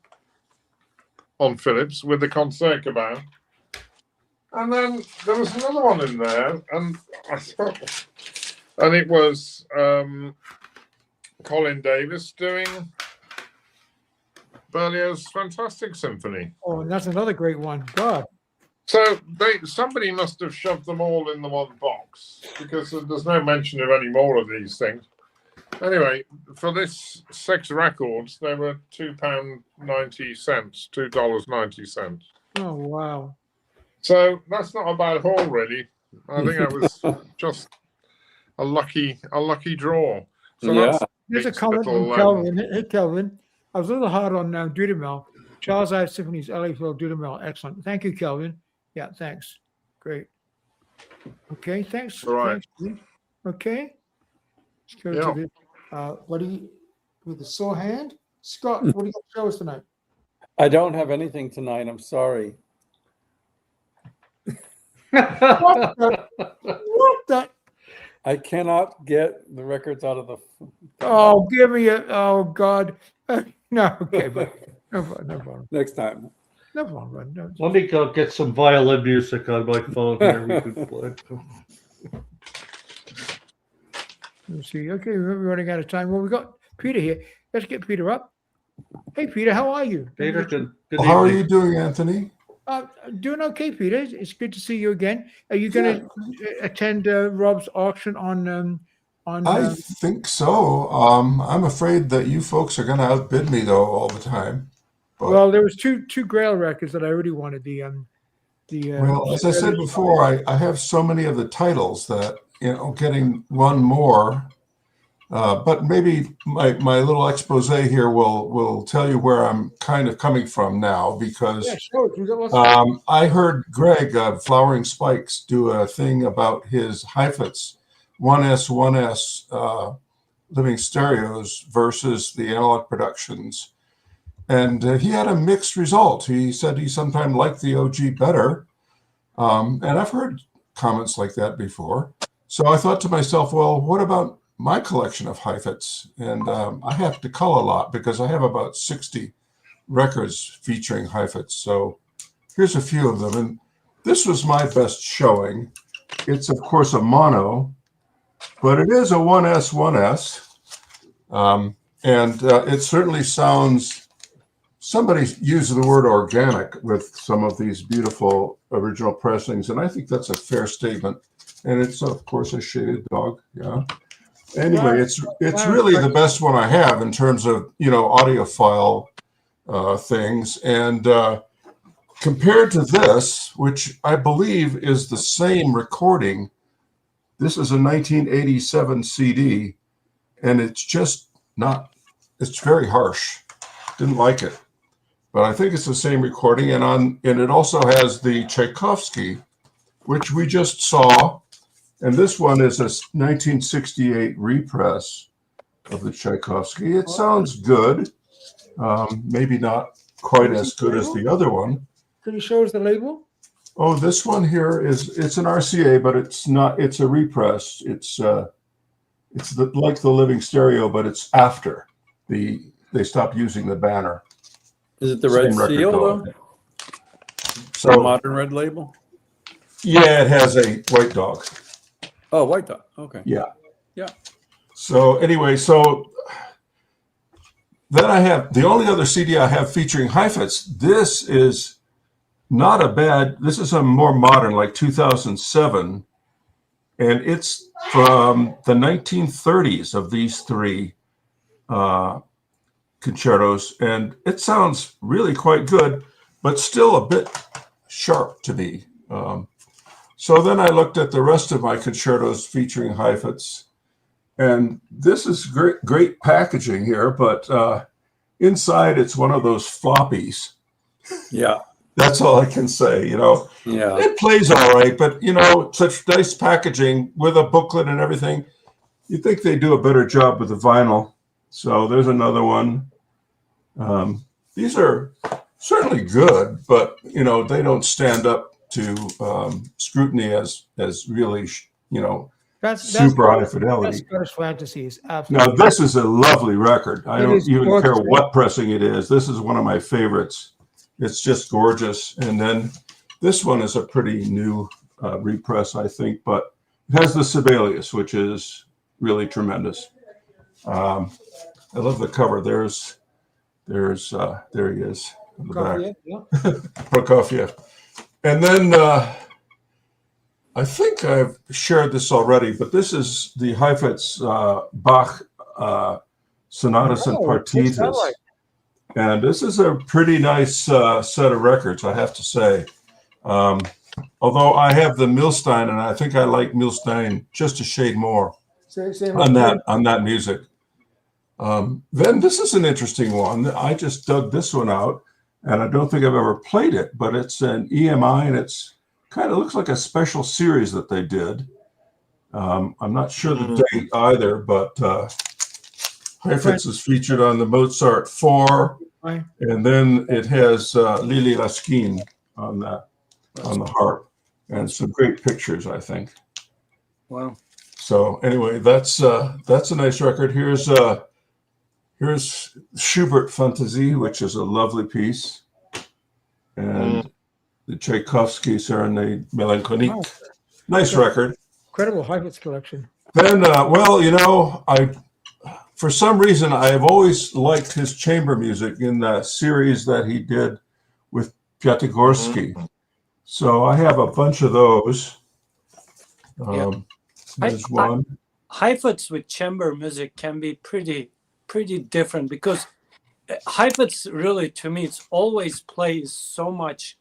on Philips with the Concertgebouw. And then there was another one in there, and I thought, and it was Colin Davis doing Berlioz's Fantastic Symphony. Oh, and that's another great one. God. So somebody must have shoved them all in the one box, because there's no mention of any more of these things. Anyway, for this 6 records, they were £2.90, $2.90. Oh, wow. So that's not a bad haul, really. I think that was just a lucky draw. So Yeah. Here's a It's comment little, from Kelvin. Hey, Kelvin. I was a little hard on Dudamel. Charles Ives Symphony's LA Phil Dudamel. Excellent. Thank you, Kelvin. Yeah, thanks. Great. Okay, thanks. All right. Thanks. Okay. Let's go Yeah. to the with the sore hand. Scott, what do you got to show us tonight? I don't have anything tonight. I'm sorry. What the? I cannot get the records out of the. Oh, give me a. Oh, God. No, okay, but no problem. Next time. No problem. No, Let me go get some violin music on my phone here. We could play. let's see. Okay, we're running out of time. Well, we got Peter here. Let's get Peter up. Hey, Peter, how are you? Peter, good Well, how are evening. you doing, Anthony? Doing okay, Peter. It's good to see you again. Are you going to attend Rob's auction on? I think so. I'm afraid that you folks are going to outbid me though all the time. But, well, there was two Grail records that I really wanted. well, as I said before, I have so many of the titles that getting one more. But maybe my little expose here will tell you where I'm kind of coming from now, because yeah, sure. We got lots I heard Greg Flowering Spikes do a thing about his Heifetz 1S living stereos versus the analog productions. And he had a mixed result. He said he sometimes liked the OG better. And I've heard comments like that before. So I thought to myself, well, what about my collection of Heifetz? And I have to cull a lot because I have about 60 records featuring Heifetz. So here's a few of them. And this was my best showing. It's, of course, a mono, but it is a 1S. And it certainly sounds, somebody used the word organic with some of these beautiful original pressings. And I think that's a fair statement. And it's, of course, a shaded dog. Yeah. Anyway, it's really the best one I have in terms of, audiophile things. And compared to this, which I believe is the same recording, this is a 1987 CD, and it's just not, it's very harsh. Didn't like it. But I think it's the same recording, and it also has the Tchaikovsky, which we just saw, and this one is a 1968 repress of the Tchaikovsky. It sounds good, maybe not quite as good as the other one. Can you show us the label? Oh, this one here it's an RCA, but it's not. It's a repress. It's like the living stereo, but it's after they stopped using the banner. Is it the red Same record seal, code. though? So The modern red label? yeah, it has a white dog. Oh, white dot. Okay. Yeah. Yeah. So anyway, then I have the only other CD I have featuring Heifetz. This is not a bad. This is a more modern, like 2007, and it's from the 1930s of these three concertos, and it sounds really quite good, but still a bit sharp to me. So then I looked at the rest of my concertos featuring Heifetz, and this is great packaging here, but inside it's one of those floppies. Yeah. That's all I can say, Yeah. It plays all right, but, such nice packaging with a booklet and everything. You'd think they do a better job with the vinyl. So there's another one. These are certainly good, but, they don't stand up to scrutiny as really, That's super high That's fidelity. Scottish Fantasies. Now, Absolutely. this is a lovely record. I It don't is even care gorgeous. what pressing it is. This is one of my favorites. It's just gorgeous. And then this one is a pretty new repress, I think, but it has the Sibelius, which is really tremendous. I love the cover. There he is in the back. Yeah. Prokofiev. And then I think I've shared this already, but this is the Heifetz Bach Sonatas and what's that Partitas. like? And this is a pretty nice set of records, I have to say. Although I have the Milstein, and I think I like Milstein just a shade more on that music. Then this is an interesting one. I just dug this one out, and I don't think I've ever played it, but it's an EMI, and it's kind of looks like a special series that they did. I'm not sure the date either, but Heifetz is featured on the Mozart 4, and then it has Lili Laskin on the harp, and some great pictures, I think. Wow. So anyway, that's a nice record. Here's Schubert Fantasie, which is a lovely piece, and the Tchaikovsky Serenade Melancholique. Wow. Nice record. Incredible Heifetz collection. Then, for some reason, I have always liked his chamber music in the series that he did with Piatigorsky. So I have a bunch of those. There's one. Heifetz with chamber music can be pretty different, because Heifetz really, to me, it's always plays so much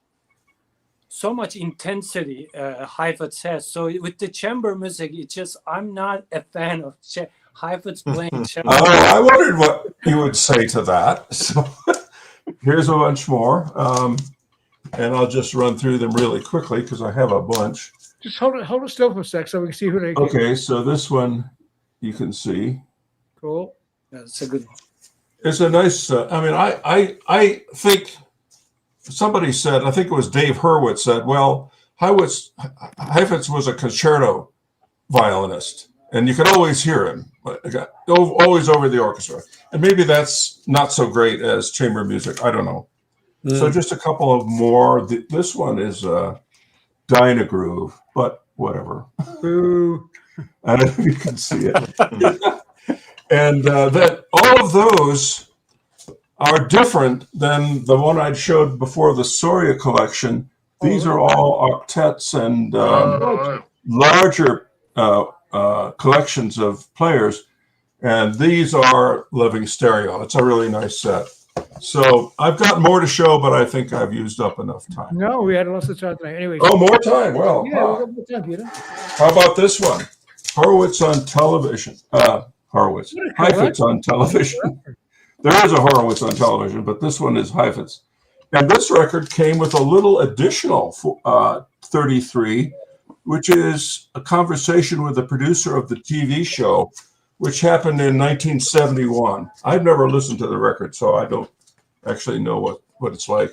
intensity. Heifetz has. So with the chamber music, it's just, I'm not a fan of Heifetz playing chamber. I wondered what you would say to that. So here's a bunch more. And I'll just run through them really quickly because I have a bunch. Just hold it still for a sec so we can see who they get. Okay, so this one you can see. Cool. That's a good one. It's a nice, I think somebody said, I think it was Dave Hurwitz said, well, Heifetz was a concerto violinist, and you could always hear him, always over the orchestra. And maybe that's not so great as chamber music. I don't know. So just a couple of more. This one is Dynagroove, but whatever. Boo. I don't know if you can see it. And that all of those are different than the one I'd showed before, the Soria collection. These are all octets and larger collections of players. And these are living stereo. It's a really nice set. So I've got more to show, but I think I've used up enough time. No, we had lots of time tonight. Anyway, Oh, more time. Well, yeah, we got more time, Peter. how about this one? Horowitz on television. Horowitz. Heifetz on television. There is a Horowitz on television, but this one is Heifetz. And this record came with a little additional 33, which is a conversation with the producer of the TV show, which happened in 1971. I've never listened to the record, so I don't actually know what it's like.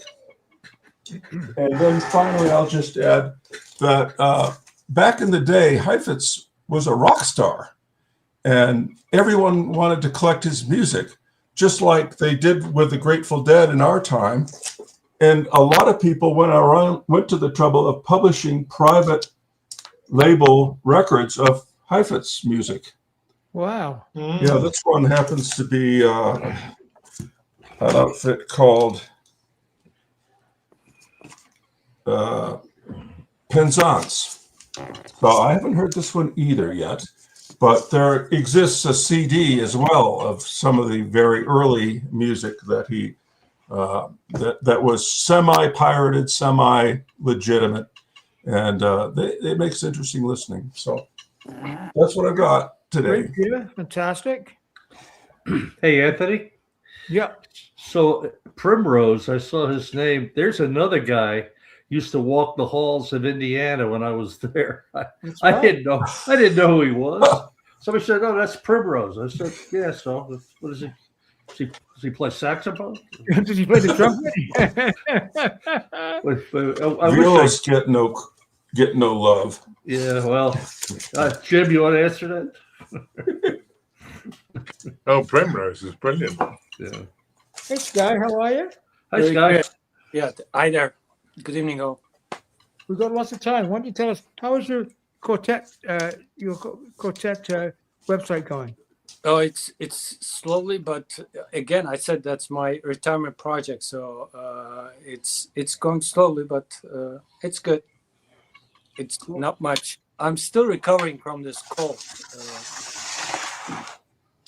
And then finally, I'll just add that back in the day, Heifetz was a rock star, and everyone wanted to collect his music, just like they did with the Grateful Dead in our time. And a lot of people went to the trouble of publishing private label records of Heifetz music. Wow. Yeah, this one happens to be an outfit called Penzance. So I haven't heard this one either yet, but there exists a CD as well of some of the very early music that he that was semi-pirated, semi-legitimate, and it makes interesting listening. So that's what I've got today. Great, Peter. Fantastic. Hey, Anthony. Yeah. So Primrose, I saw his name. There's another guy used to walk the halls of Indiana when I was there. I didn't know who he was. Somebody said, "Oh, that's Primrose." I said, "Yeah." So what is he? Does he play saxophone? Did he play the trumpet? Violas get no love. Yeah, well, Jim, you want to answer that? Oh, Primrose is brilliant. Yeah. Hey, Sky, how are you? Hi, Very Scott. good. Yeah, hi there. Good evening, all. We've got lots of time. Why don't you tell us, how is your quartet website going? Oh, it's slowly, but again, I said that's my retirement project, so it's going slowly, but it's good. It's not much. I'm still recovering from this cold.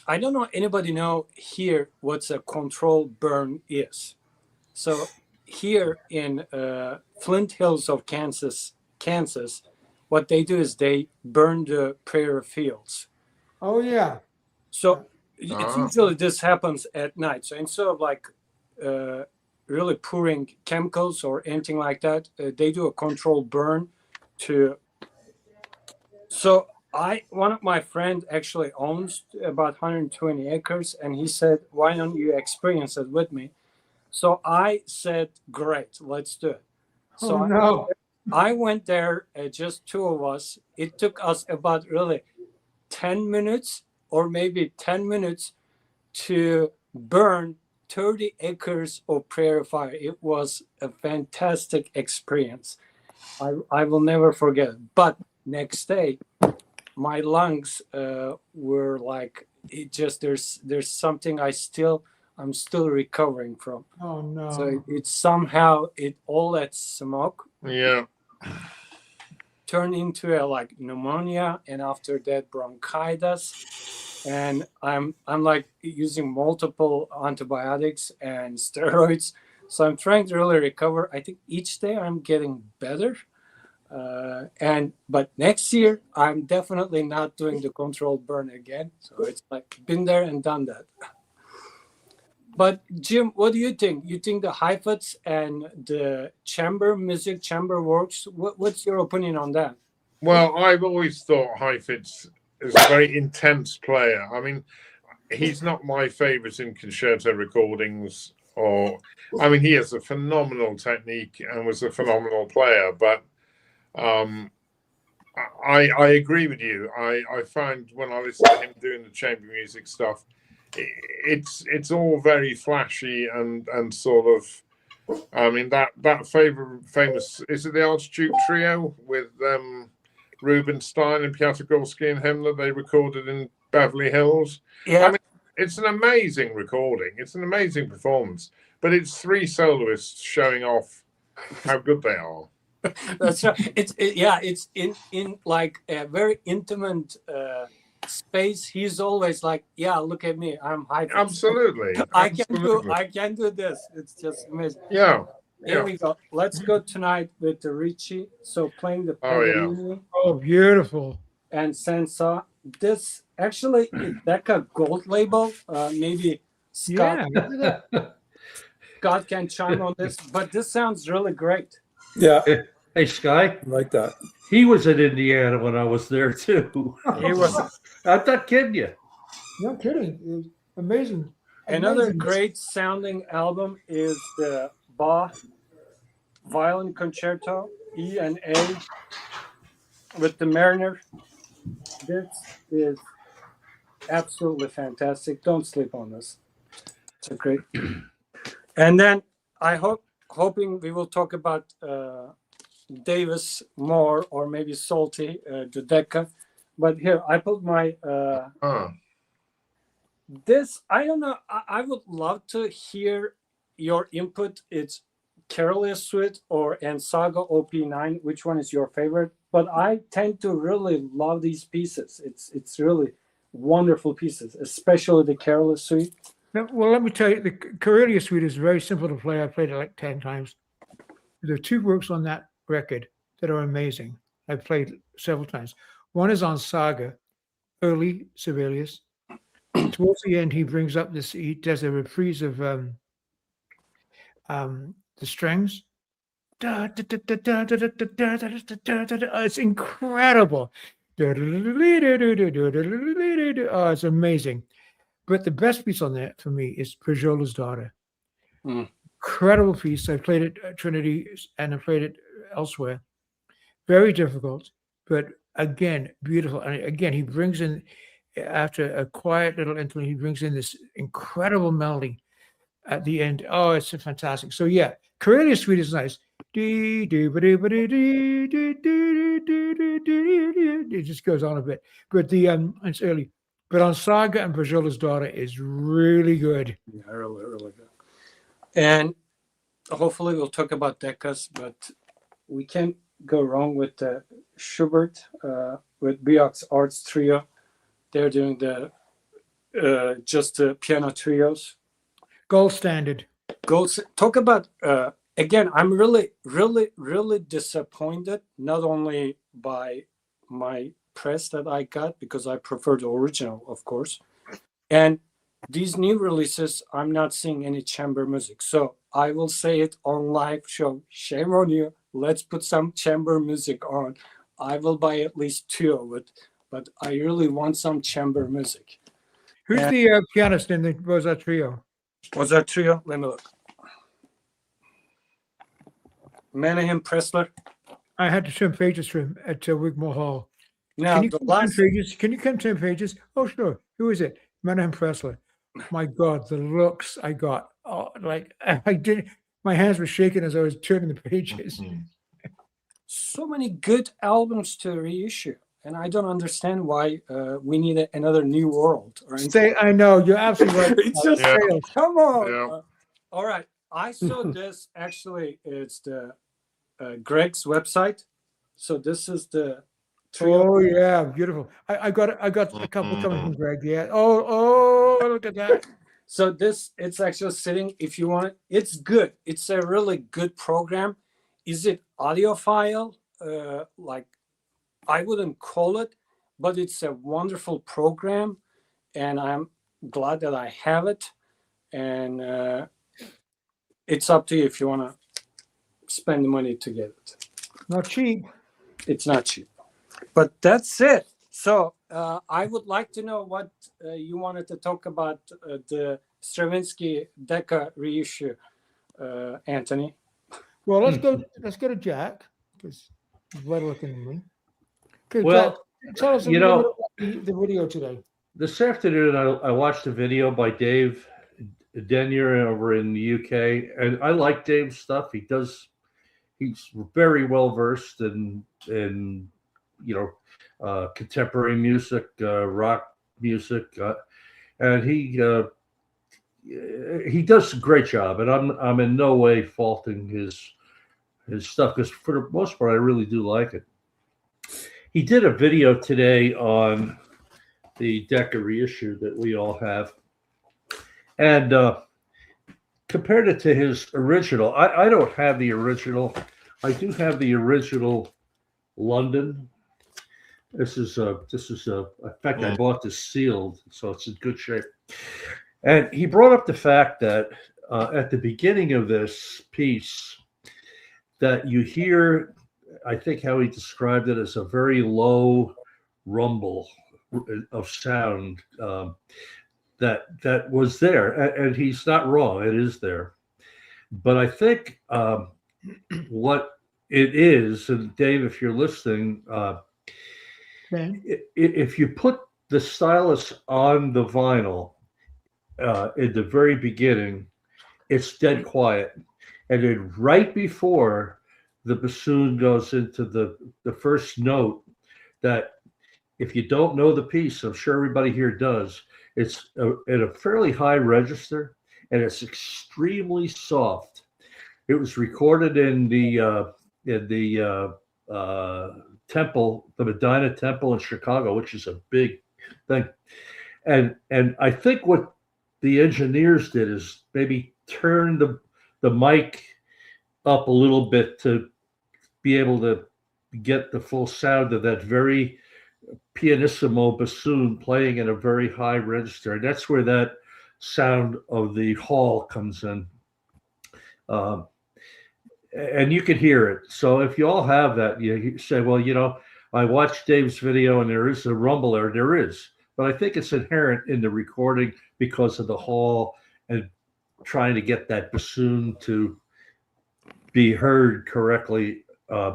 I don't know anybody know here what's a controlled burn is. So here in Flint Hills of Kansas, what they do is they burn the prayer fields. Oh, yeah. So it's usually this happens at night. So instead of like really pouring chemicals or anything like that, they do a controlled burn to. So one of my friends actually owns about 120 acres, and he said, "Why don't you experience it with me?" So I said, "Great, let's do it." So Oh, no. I went there, just two of us. It took us about really 10 minutes or maybe 10 minutes to burn 30 acres of prairie fire. It was a fantastic experience. I will never forget it. But next day, my lungs were like, it just, there's something I'm still recovering from. Oh, no. So it's somehow, all that smoke Yeah. turned into a like pneumonia, and after that bronchitis, and I'm like using multiple antibiotics and steroids, so I'm trying to really recover. I think each day I'm getting better, but next year I'm definitely not doing the controlled burn again. So it's like been there and done that. But Jim, what do you think? You think the Heifetz and the chamber works? What's your opinion on that? Well, I've always thought Heifetz is a very intense player. I mean, he's not my favorite in concerto recordings, he has a phenomenal technique and was a phenomenal player. But I agree with you. I find when I listen to him doing the chamber music stuff, it's all very flashy and sort of. I mean that famous, is it the Archduke Trio with Rubinstein and Piatigorsky and him that they recorded in Beverly Hills? Yeah, I mean, it's an amazing recording. It's an amazing performance, but it's three soloists showing off how good they are. that's right. It's in like a very intimate space, he's always like, yeah, look at me, I'm high. Absolutely. I can Absolutely. do this. It's just amazing. Yeah. Here Yeah. we go. Let's go tonight with the Ricci. So playing the Oh, yeah. Paganini Oh, beautiful. and Senza. This actually is Decca gold label. Maybe Scott Yeah. Look at that. Scott can chime on this, but this sounds really great. Yeah, Hey, Sky, I like that. he was in Indiana when I was there too. He was I'm not kidding you. No kidding. It was amazing. another Amazing. great sounding album is the Bach Violin Concerto E and A with the Mariner. This is absolutely fantastic. Don't sleep on this. It's a great. And then hoping we will talk about Davis more, or maybe Salty, the Decca. But here I put my this. I don't know. I would love to hear your input. It's Karolia Suite or and Saga OP9. Which one is your favorite? But I tend to really love these pieces. It's really wonderful pieces, especially the Karolia Suite. Now, well, let me tell you, the Karelia Suite is very simple to play. I played it like 10 times. There are two works on that record that are amazing. I've played several times. One is on Saga, early Sibelius. Towards the end, he brings up this, he does a reprise of the strings. It's incredible. Oh, it's amazing. But the best piece on that for me is Pajola's Daughter. Incredible piece. I played it at Trinity and I played it elsewhere. Very difficult, but again, beautiful. And again, he brings in, after a quiet little interlude, he brings in this incredible melody at the end. Oh, it's fantastic. So yeah, Karelia Suite is nice. It just goes on a bit, but it's early. But on Saga and Pajola's Daughter is really good. Yeah, really good. And hopefully we'll talk about Deccas, but we can't go wrong with the Schubert with Biox Arts Trio. They're doing the just the piano trios. Gold standard. Talk about again. I'm really disappointed, not only by my press that I got, because I prefer the original, of course, and these new releases, I'm not seeing any chamber music. So I will say it on live show. Shame on you. Let's put some chamber music on. I will buy at least 2 of it, but I really want some chamber music. Who's the pianist in the Mozart Trio? Was that trio? Let me look. Manahem Pressler. I had to turn pages for him at Wigmore Hall. Now, Can you the come last 10 pages? Can you come 10 pages? Oh, sure. Who is it? Manahem Pressler. My God, the looks I got. Oh, like I did. My hands were shaking as I was turning the pages. so many good albums to reissue, and I don't understand why we need another New World or anything. I know, you're absolutely right. It's just Yeah. come on. Yeah. All right, I saw this. Actually, it's the Greg's website. So this is the trio. Oh yeah, beautiful. I got a couple coming from Greg. Yeah. Oh, look at that. So this, it's actually sitting. If you want it, it's good. It's a really good program. Is it audiophile? Like, I wouldn't call it, but it's a wonderful program, and I'm glad that I have it. And it's up to you if you want to spend the money to get it. Not cheap. It's not cheap, but that's it. So I would like to know what you wanted to talk about the Stravinsky Decca reissue, Anthony. Well, let's go to Jack because he's better looking than me. Okay, Well, Jack, tell us a you little know, bit about the video today. This afternoon, I watched a video by Dave Denyer over in the UK, and I like Dave's stuff. He's very well versed in contemporary music, rock music, and he does a great job. And I'm in no way faulting his stuff, because for the most part, I really do like it. He did a video today on the Decca reissue that we all have. And compared it to his original, I don't have the original. I do have the original London. This is in fact, I bought this sealed, so it's in good shape. And he brought up the fact that at the beginning of this piece, that you hear, I think how he described it as a very low rumble of sound that was there, and he's not wrong. It is there, but I think what it is, and Dave, if you're listening, if you put the stylus on the vinyl in the very beginning, it's dead quiet, and then right before the bassoon goes into the first note, that if you don't know the piece, I'm sure everybody here does, it's at a fairly high register, and it's extremely soft. It was recorded in the temple, the Medina Temple in Chicago, which is a big thing. And I think what the engineers did is maybe turn the mic up a little bit to be able to get the full sound of that very pianissimo bassoon playing in a very high register. And that's where that sound of the hall comes in. And you can hear it. So if you all have that, you say, well, you know, I watched Dave's video and there is a rumble there. There is. But I think it's inherent in the recording because of the hall and trying to get that bassoon to be heard correctly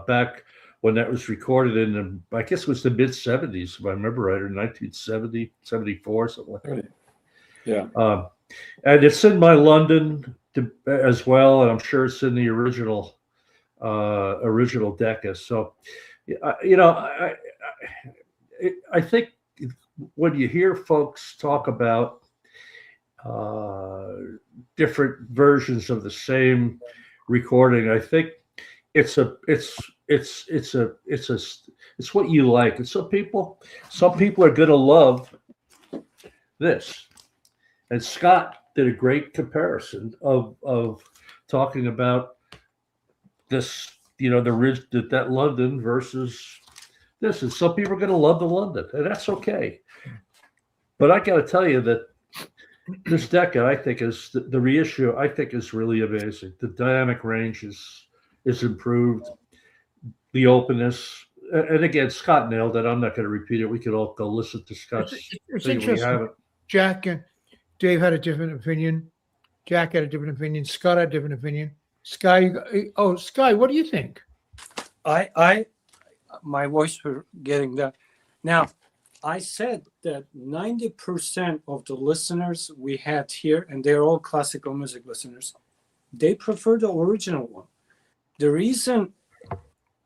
back when that was recorded in, I guess it was the mid 70s, if I remember right, or 1970, 74, something like that. Yeah. And it's in my London as well, and I'm sure it's in the original Decca. So, you know, I think when you hear folks talk about different versions of the same recording, I think it's what you like. And some people are going to love this. And Scott did a great comparison of talking about this, you know, that London versus this. And some people are going to love the London, and that's okay. But I got to tell you that this Decca, I think, is the reissue. I think is really amazing. The dynamic range is improved. The openness, and again, Scott nailed it. I'm not going to repeat it. We could all go listen to Scott's. It's interesting. Jack and Dave had a different opinion. Jack had a different opinion. Scott had a different opinion. Sky, what do you think? My voice for getting that. Now, I said that 90% of the listeners we had here, and they're all classical music listeners, they prefer the original one. The reason,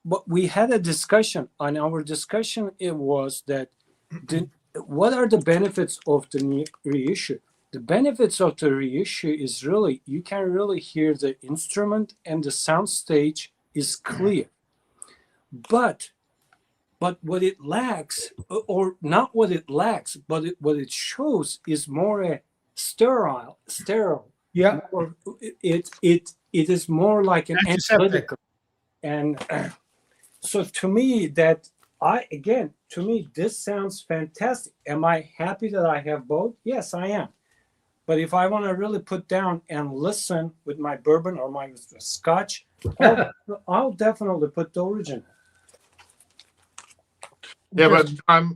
but we had a discussion. On our discussion, it was that what are the benefits of the reissue? The benefits of the reissue is really, you can really hear the instrument and the sound stage is clear. But what it lacks, or not what it lacks, but what it shows is more a sterile. Yeah. Or it is more like an analytical. And so to me, this sounds fantastic. Am I happy that I have both? Yes, I am. But if I want to really put down and listen with my bourbon or my scotch, I'll definitely put the original. Yeah, but I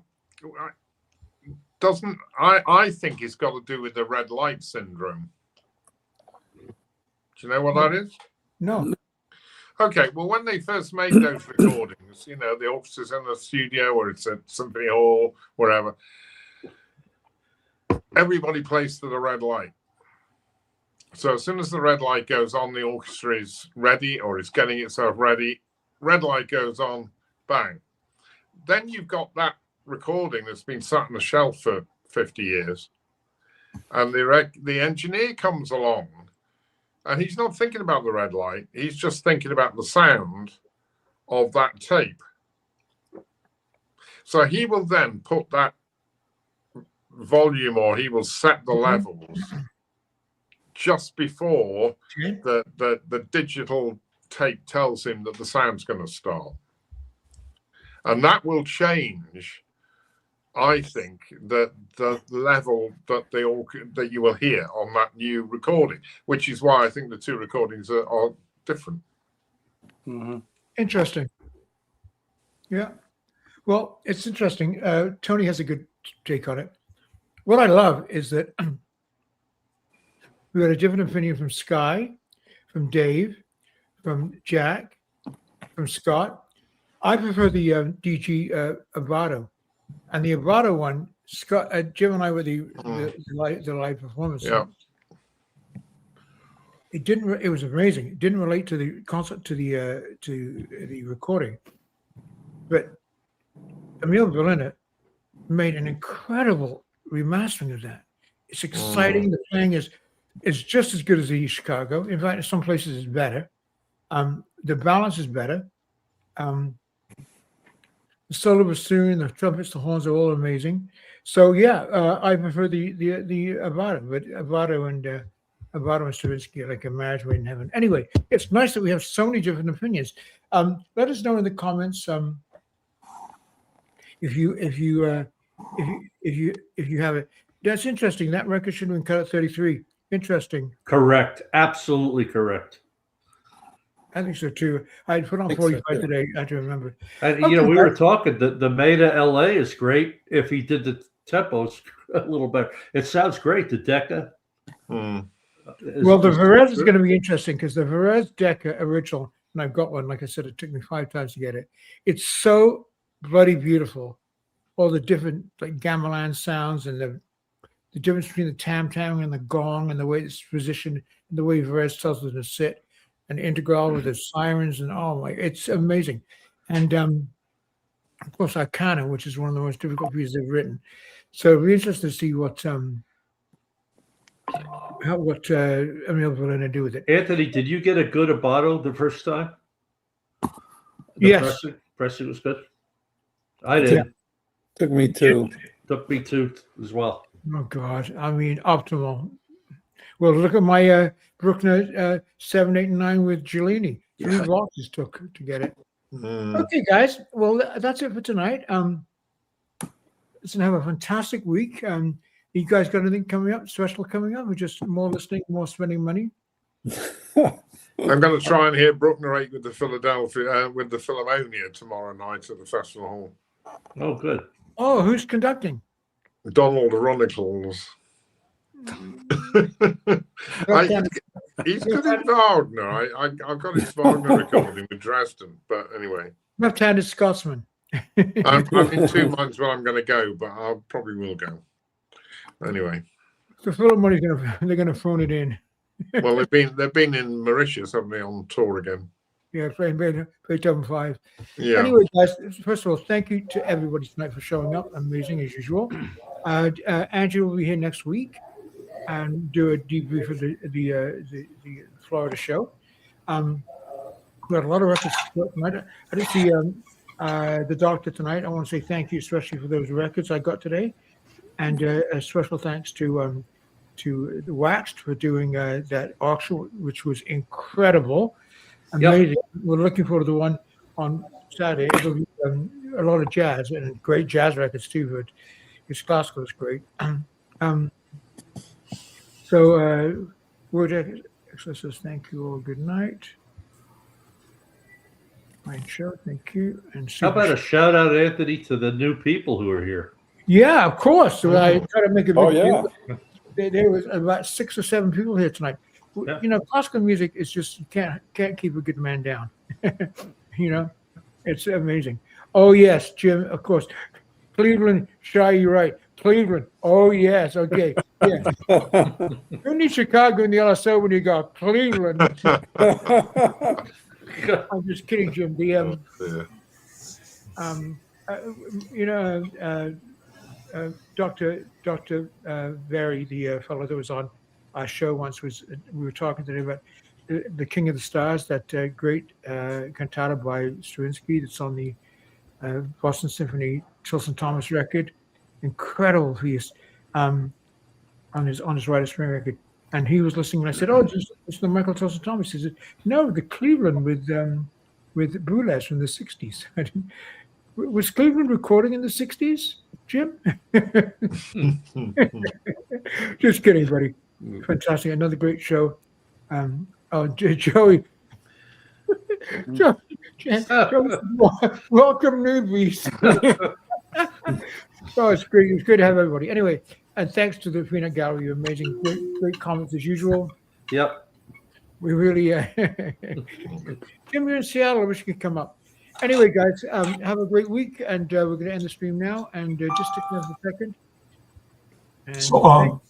think it's got to do with the red light syndrome. Do you know what that is? No. Okay, well, when they first made those recordings, you know, the orchestra's in the studio or it's at Symphony Hall, wherever, everybody plays to the red light. So as soon as the red light goes on, the orchestra is ready or it's getting itself ready. Red light goes on, bang. Then you've got that recording that's been sat on the shelf for 50 years. And the engineer comes along and he's not thinking about the red light. He's just thinking about the sound of that tape. So he will then put that volume, or he will set the levels just before Okay. the digital tape tells him that the sound's going to start. And that will change, I think, the level that you will hear on that new recording, which is why I think the two recordings are different. Mm-hmm. Interesting. Yeah. Well, it's interesting. Tony has a good take on it. What I love is that we got a different opinion from Sky, from Dave, from Jack, from Scott. I prefer the DG Avado, and the Avado one. Scott, Jim, and I were the live performance. Yeah. It didn't. It was amazing. It didn't relate to the concert, to the recording, but Emil Berliner made an incredible remastering of that. It's exciting. The playing is just as good as the Chicago. In fact, in some places it's better. The balance is better. The solo bassoon, the trumpets, the horns are all amazing. So yeah, I prefer the Avado, but Avado and Stravinsky are like a marriage made in heaven. Anyway, it's nice that we have so many different opinions. Let us know in the comments if you have it. That's interesting. That record should have been cut at 33. Interesting. Correct. Absolutely correct. I think so too. I put on think so, 45 too. today. I have to remember. And Okay, we were talking the Meta LA is great if he did the tempos a little better. It sounds great. The Decca. Well, the Varese is going to be interesting because the Varese Decca original, and I've got one. Like I said, it took me 5 times to get it. It's so bloody beautiful. All the different like gamelan sounds and the difference between the tam-tam and the gong and the way it's positioned and the way Varese tells us to sit. An integral with the sirens and it's amazing. And of course Arcana, which is one of the most difficult pieces they've written. So it'll be interesting to see what Emil Berliner do with it. Anthony, did you get a good Abato the first time? Yes. Pressing was good. I did. Yeah. Took me two. Took me two as well. Oh God, I mean optimal. Well, look at my Bruckner 789 with Giulini. 3 boxes took to get it. Okay, guys. Well, that's it for tonight. Let's have a fantastic week. You guys got anything coming up, special coming up, or just more listening, more spending money? I'm going to try and hear Bruckner 8 with the Philharmonia tomorrow night at the Festival Hall. Oh, good. Oh, who's conducting? Donald Ronicles. He's good in Wagner. I've got his Wagner recording with Dresden, but anyway. Left-handed Scotsman. I'm in 2 months where I'm going to go, but I probably will go. Anyway. The Philharmonic, they're going to phone it in. Well, they've been in Mauritius, haven't they, on tour again? Yeah, playing Beethoven 5. Yeah. Anyway, guys, first of all, thank you to everybody tonight for showing up. Amazing as usual. Andrew will be here next week and do a debrief of the Florida show. We had a lot of records tonight. I didn't see the doctor tonight. I want to say thank you, especially for those records I got today, and a special thanks to the Waxed for doing that auction, which was incredible, amazing. Yep. We're looking forward to the one on Saturday. It'll be a lot of jazz and great jazz records too. But his classical is great. So, Word says thank you all. Good night. Fine show, thank you. And how about a shout out, Anthony, to the new people who are here? Yeah, of course. So I try to make a big yeah. There was about 6 or 7 people here tonight. Yeah. You know, classical music is just you can't keep a good man down. You know, it's amazing. Oh yes, Jim, of course. Cleveland, Shy, you're right. Cleveland. Oh yes, okay. Yeah. You need Chicago in the LSO when you go Cleveland. I'm just kidding, Jim. The you know, Dr. Very, the fellow that was on our show once, we were talking today about the King of the Stars, that great cantata by Stravinsky that's on the Boston Symphony Tilson Thomas record. Incredible piece. on his Writer String record, and he was listening. And I said, "Oh, it's the Michael Tulsa Thomas." He said, "No, the Cleveland with Boulez from the '60s." Was Cleveland recording in the '60s, Jim? Just kidding, buddy. Fantastic, another great show. Joey. Welcome, newbies. Oh, it's great. It's great to have everybody. Anyway, and thanks to the Peanut Gallery, amazing, great comments as usual. Yep. We really, Jim, you're in Seattle. I wish you could come up. Anyway, guys, have a great week, and we're going to end the stream now. And just stick around for a second. And So,